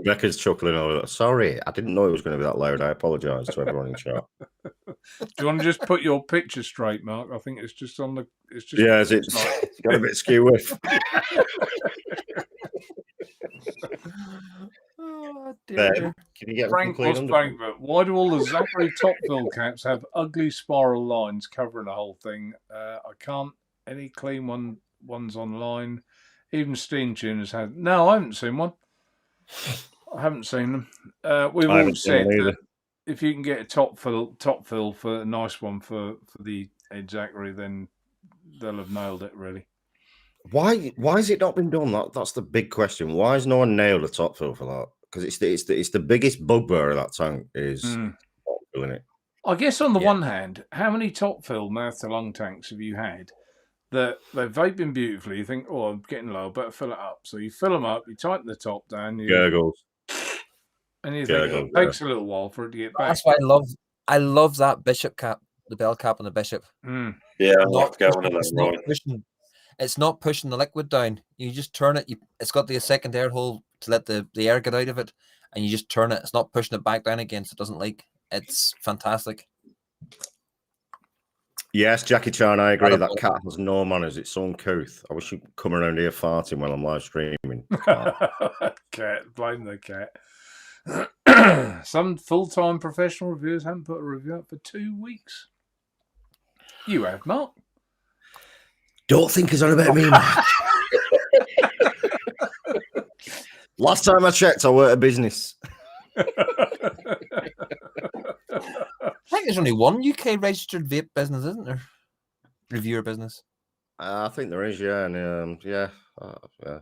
Becca's chuckling over that. Sorry, I didn't know it was going to be that loud. I apologise to everyone in chat. Do you want to just put your picture straight, Mark? I think it's just on the. It's just. Yeah, it's got a bit skew with. Oh, Ben, dear. can you get Frank clean was under? Frank, but why do all the Zachary top fill caps have ugly spiral lines covering the whole thing? I can't. Any clean ones online. Even Steam Tuners have. No, I haven't seen one. I haven't seen them. We've all said that if you can get a top fill for a nice one for the Ed Zachary, then they'll have nailed it really. Why has it not been done? That's the big question. Why has no one nailed a top fill for that? Because it's the biggest bugbear of that tank is top filling it. I guess on the one hand, how many top fill mouth to lung tanks have you had that they're vaping beautifully? You think, oh, I'm getting low, better fill it up. So you fill them up, you tighten the top down, Gurgles. And you think it takes a little while for it to get back. That's why I love that bishop cap, the bell cap on the bishop. Yeah, I'll have to go on to that. It's not pushing the liquid down. You just turn it. It's got the second air hole to let the air get out of it, and you just turn it. It's not pushing it back down again, so it doesn't leak. It's fantastic. Yes, Jackie Chan, I agree. That cat has no manners. It's so uncouth. I wish you'd come around here farting while I'm live streaming. Cat, blame the cat. Some full-time professional reviewers haven't put a review up for 2 weeks. You have, Mark. Don't think it's on about me, Mark. Last time I checked, I worked a business. I think there's only one UK registered vape business, isn't there? Reviewer business. I think there is, yeah, and yeah. I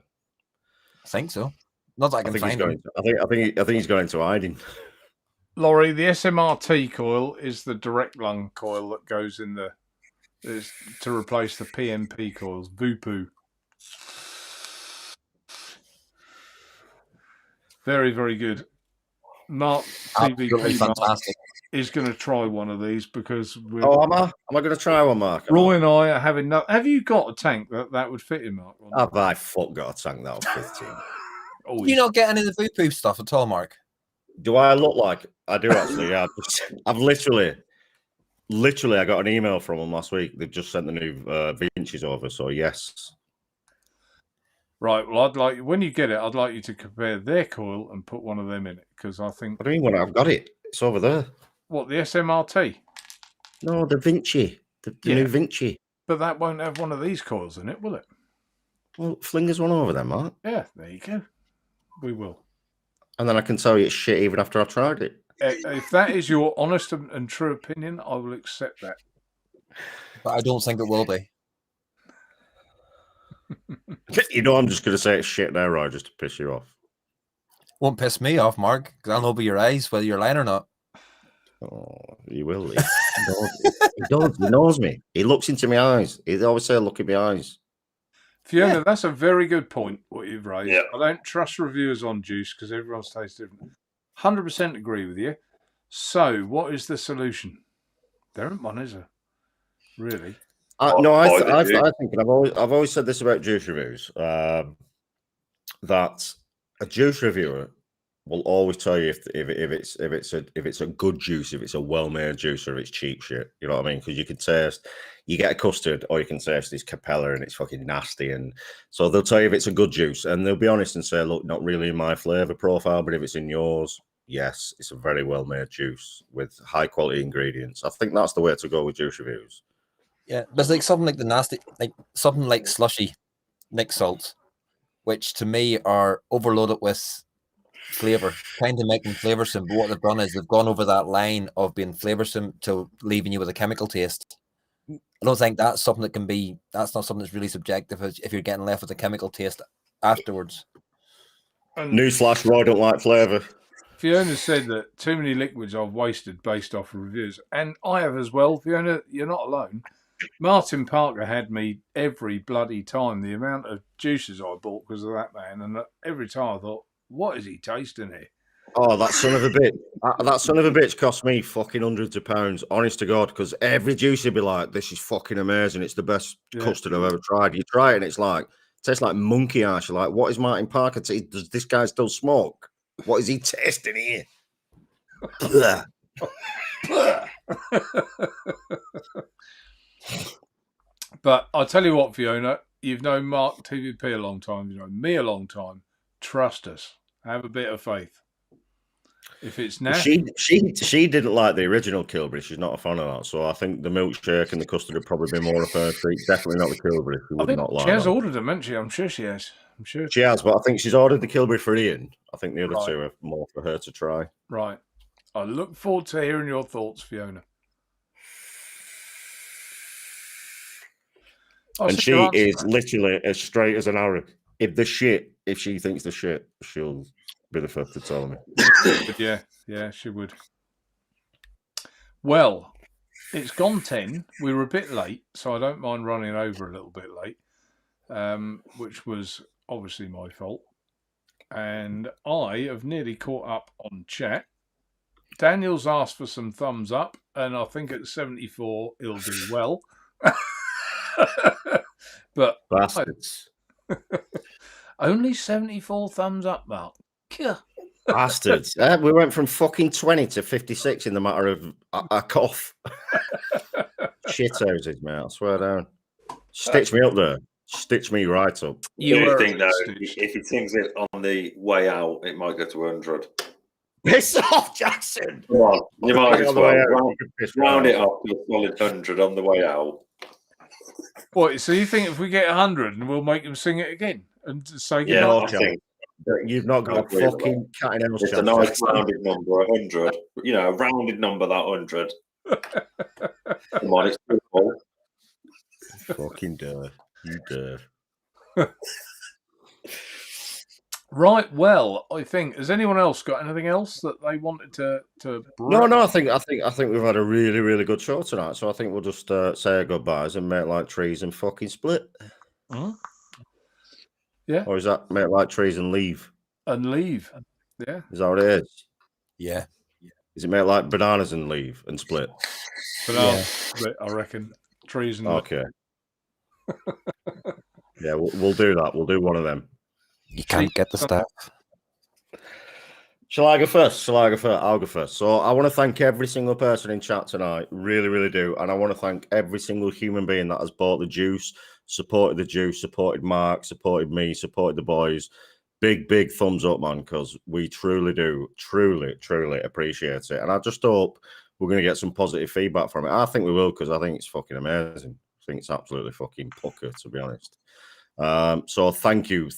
think so. Not that I can I think he's find going. I think he's going into hiding. Laurie, the SMRT coil is the direct lung coil that goes in the is to replace the PMP coils. Voopoo. Very, very good. Mark Absolutely TVP Mark fantastic. is going to try one of these because we're, Oh, am I? Am I going to try one, Mark? Roy and I are having. Have you got a tank that would fit in, Mark? Have I fuck got a tank that'll fit in? Do you not get any of the Voopoo stuff at all, Mark? Do I look like I do actually? Yeah, I've literally I got an email from them last week. They've just sent the new Vinci's over. So yes. Right. Well, I'd like when you get it, I'd like you to compare their coil and put one of them in it because I think. What do you mean when I've got it? It's over there. What, the SMRT? No, the Vinci, the new Vinci. But that won't have one of these coils in it, will it? Well, fling us one over there, Mark. Yeah, there you go. We will. And then I can tell you it's shit even after I've tried it. If that is your honest and true opinion, I will accept that. But I don't think it will be. You know, I'm just going to say it's shit now, right, just to piss you off. Won't piss me off, Mark, because I'll know by your eyes whether you're lying or not. Oh, he will. He does. He knows me. He looks into my eyes. He always say, "Look in my eyes." Fiona, that's a very good point, what you've raised. Yeah. I don't trust reviewers on juice because everyone's tastes different. 100% agree with you. So, what is the solution? There isn't one, is there? Really? No, I think, and I've always said this about juice reviews, that a juice reviewer will always tell you if it's a good juice, if it's a well-made juice, or if it's cheap shit. You know what I mean? Because you can taste, you get a custard, or you can taste this Capella, and it's fucking nasty. And so they'll tell you if it's a good juice, and they'll be honest and say, look, not really in my flavor profile, but if it's in yours, yes, it's a very well-made juice with high-quality ingredients. I think that's the way to go with juice reviews. Yeah, there's like something like the nasty, like something like slushy Nick salts, which to me are overloaded with flavor, kind of make them flavorsome. But what they've done is they've gone over that line of being flavorsome to leaving you with a chemical taste. I don't think that's something that can be. That's not something that's really subjective if you're getting left with a chemical taste afterwards. Newsflash: Roy don't like flavor. Fiona said that too many liquids I've wasted based off of reviews, and I have as well. Fiona, you're not alone. Martin Parker had me every bloody time. The amount of juices I bought because of that man, and every time I thought, what is he tasting here? Oh, that son of a bitch! That son of a bitch cost me fucking hundreds of pounds, honest to God. Because every juice would be like, "This is fucking amazing. It's the best custard I've ever tried." You try it, and it's like, it tastes like monkey ash. You're like, what is Martin Parker? Does this guy still smoke? What is he tasting here? But I'll tell you what, Fiona, you've known Mark TVP a long time, you've known me a long time. Trust us. Have a bit of faith. If it's now, she didn't like the original Kilbury. She's not a fan of that. So I think the milkshake and the custard would probably be more of her treat. Definitely not the Kilbury. She would not like. She has that. ordered them, hasn't she? I'm sure she has. I'm sure she has, but I think she's ordered the Kilbury for Ian. I think the other two are more for her to try. Right. I look forward to hearing your thoughts, Fiona. And she is literally as straight as an arrow. If she thinks the shit, she'll be the first to tell me. Yeah, she would. Well, it's gone 10. We were a bit late, so I don't mind running over a little bit late, which was obviously my fault. And I have nearly caught up on chat. Daniel's asked for some thumbs up, and I think at 74 he'll do well. But bastards. Only 74 thumbs up, Mark. Bastards. We went from fucking 20 to 56 in the matter of a cough. Shithouses, mate. I swear down. Stitch me up there. Stitch me right up. You think though, if he sings it on the way out, it might go to 100. Piss off, Jackson. Come on, you might as On the way well out, you can piss round right it off. up to a solid 100 on the way out. What? So you think if we get 100 and we'll make them sing it again and say Yeah, goodnight? I think You've not got a agree with fucking cat and mouse it's a chance, nice Jackson. rounded number, 100. You know, a rounded number, that 100. Come on, it's football. Fucking dare. You dare. Right. Well, I think. Has anyone else got anything else that they wanted to No, I think we've had a really, really good show tonight. So I think we'll just say our goodbyes and make like trees and fucking split. Yeah. Or is that make like trees and leave? And leave. Yeah. Is that what it is? Yeah. Is it make like bananas and leave and split? Banana split, I reckon. Trees and Okay. Yeah, we'll do that. We'll do one of them. You can't get the stuff. Shall I go first? I'll go first. So I want to thank every single person in chat tonight. Really, really do. And I want to thank every single human being that has bought the juice, supported the juice, supported Mark, supported me, supported the boys. Big, big thumbs up, man, because we truly do, truly appreciate it. And I just hope we're going to get some positive feedback from it. I think we will, because I think it's fucking amazing. I think it's absolutely fucking pucker, to be honest. So thank you.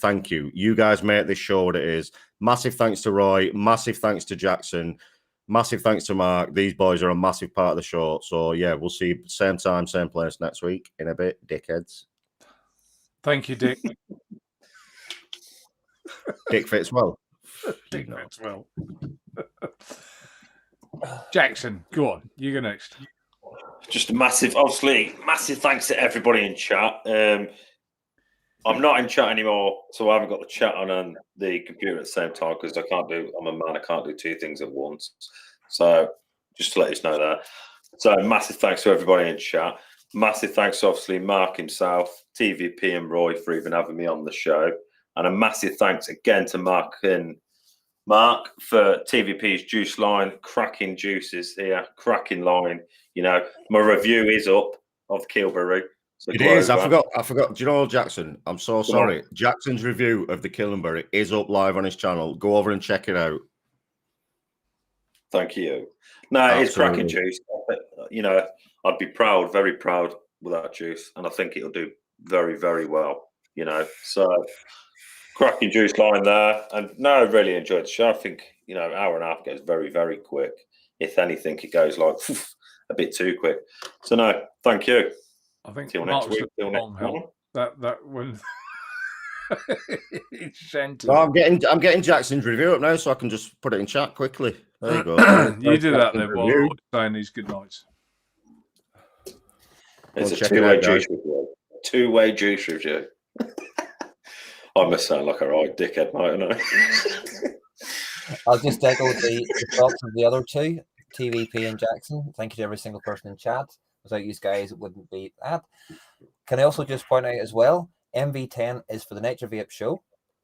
You guys make this show what it is. Massive thanks to Roy. Massive thanks to Jackson. Massive thanks to Mark. These boys are a massive part of the show. So yeah, we'll see you same time, same place next week in a bit, dickheads. Thank you, Dick. Dick fits well. Dick fits well. Jackson, go on. You go next. Just a massive thanks to everybody in chat. I'm not in chat anymore, so I haven't got the chat on and the computer at the same time because I'm a man, I can't do two things at once. So just to let you know that. So massive thanks to everybody in chat. Massive thanks, obviously, Mark himself, TVP and Roy for even having me on the show. And a massive thanks again to Mark for TVP's juice line. Cracking juices here, cracking line. You know, my review is up of Kilberry. So it is. I forgot. Do you know, Jackson? I'm so sorry. Jackson's review of the Killenberry is up live on his channel. Go over and check it out. Thank you. No, it's cracking juice. You know, I'd be proud, very proud with that juice, and I think it'll do very, very well. You know, so cracking juice line there, and no, I really enjoyed the show. I think an hour and a half goes very, very quick. If anything, it goes like a bit too quick. So no, thank you. I think till next week. Till next help. That when well, I'm getting Jackson's review up now, so I can just put it in chat quickly. There you go. You do that then while we're saying these good nights. It's a two-way juice review. Two-way juice review. I must sound like a right dickhead, mightn't I? I'll just echo the thoughts of the other two, TVP and Jackson. Thank you to every single person in chat. Without you guys, it wouldn't be that. Can I also just point out as well, MV10 is for the Naturevape show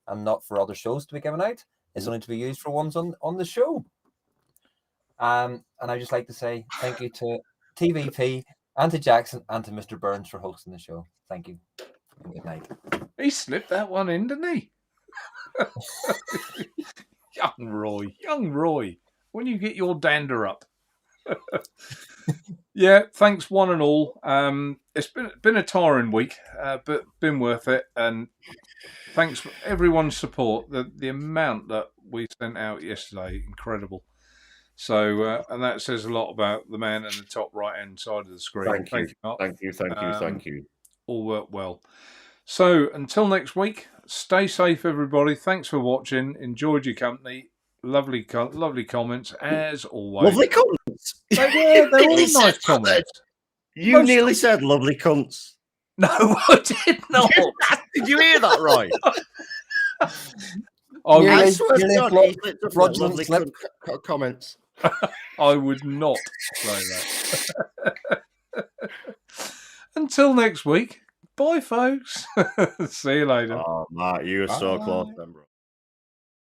and not for other shows to be given out. It's only to be used for ones on the show. And I just like to say thank you to TVP and to Jackson and to Mr. Burns for hosting the show. Thank you. And good night. He slipped that one in, didn't he? Young Roy. When you get your dander up. Yeah, thanks one and all. It's been a tiring week, but been worth it. And thanks for everyone's support. The amount that we sent out yesterday, incredible. So, and that says a lot about the man in the top right-hand side of the screen. Thank you, Mark. Thank you. All worked well. So, until next week, stay safe, everybody. Thanks for watching. Enjoyed your company. Lovely comments, as always. Lovely comments. They were all nice comments. You nearly said lovely cunts. No, I did not. Did you hear that right? I lovely comments. I would not say that. Until next week. Bye, folks. See you later. Oh, Matt, you are so close, then, bro.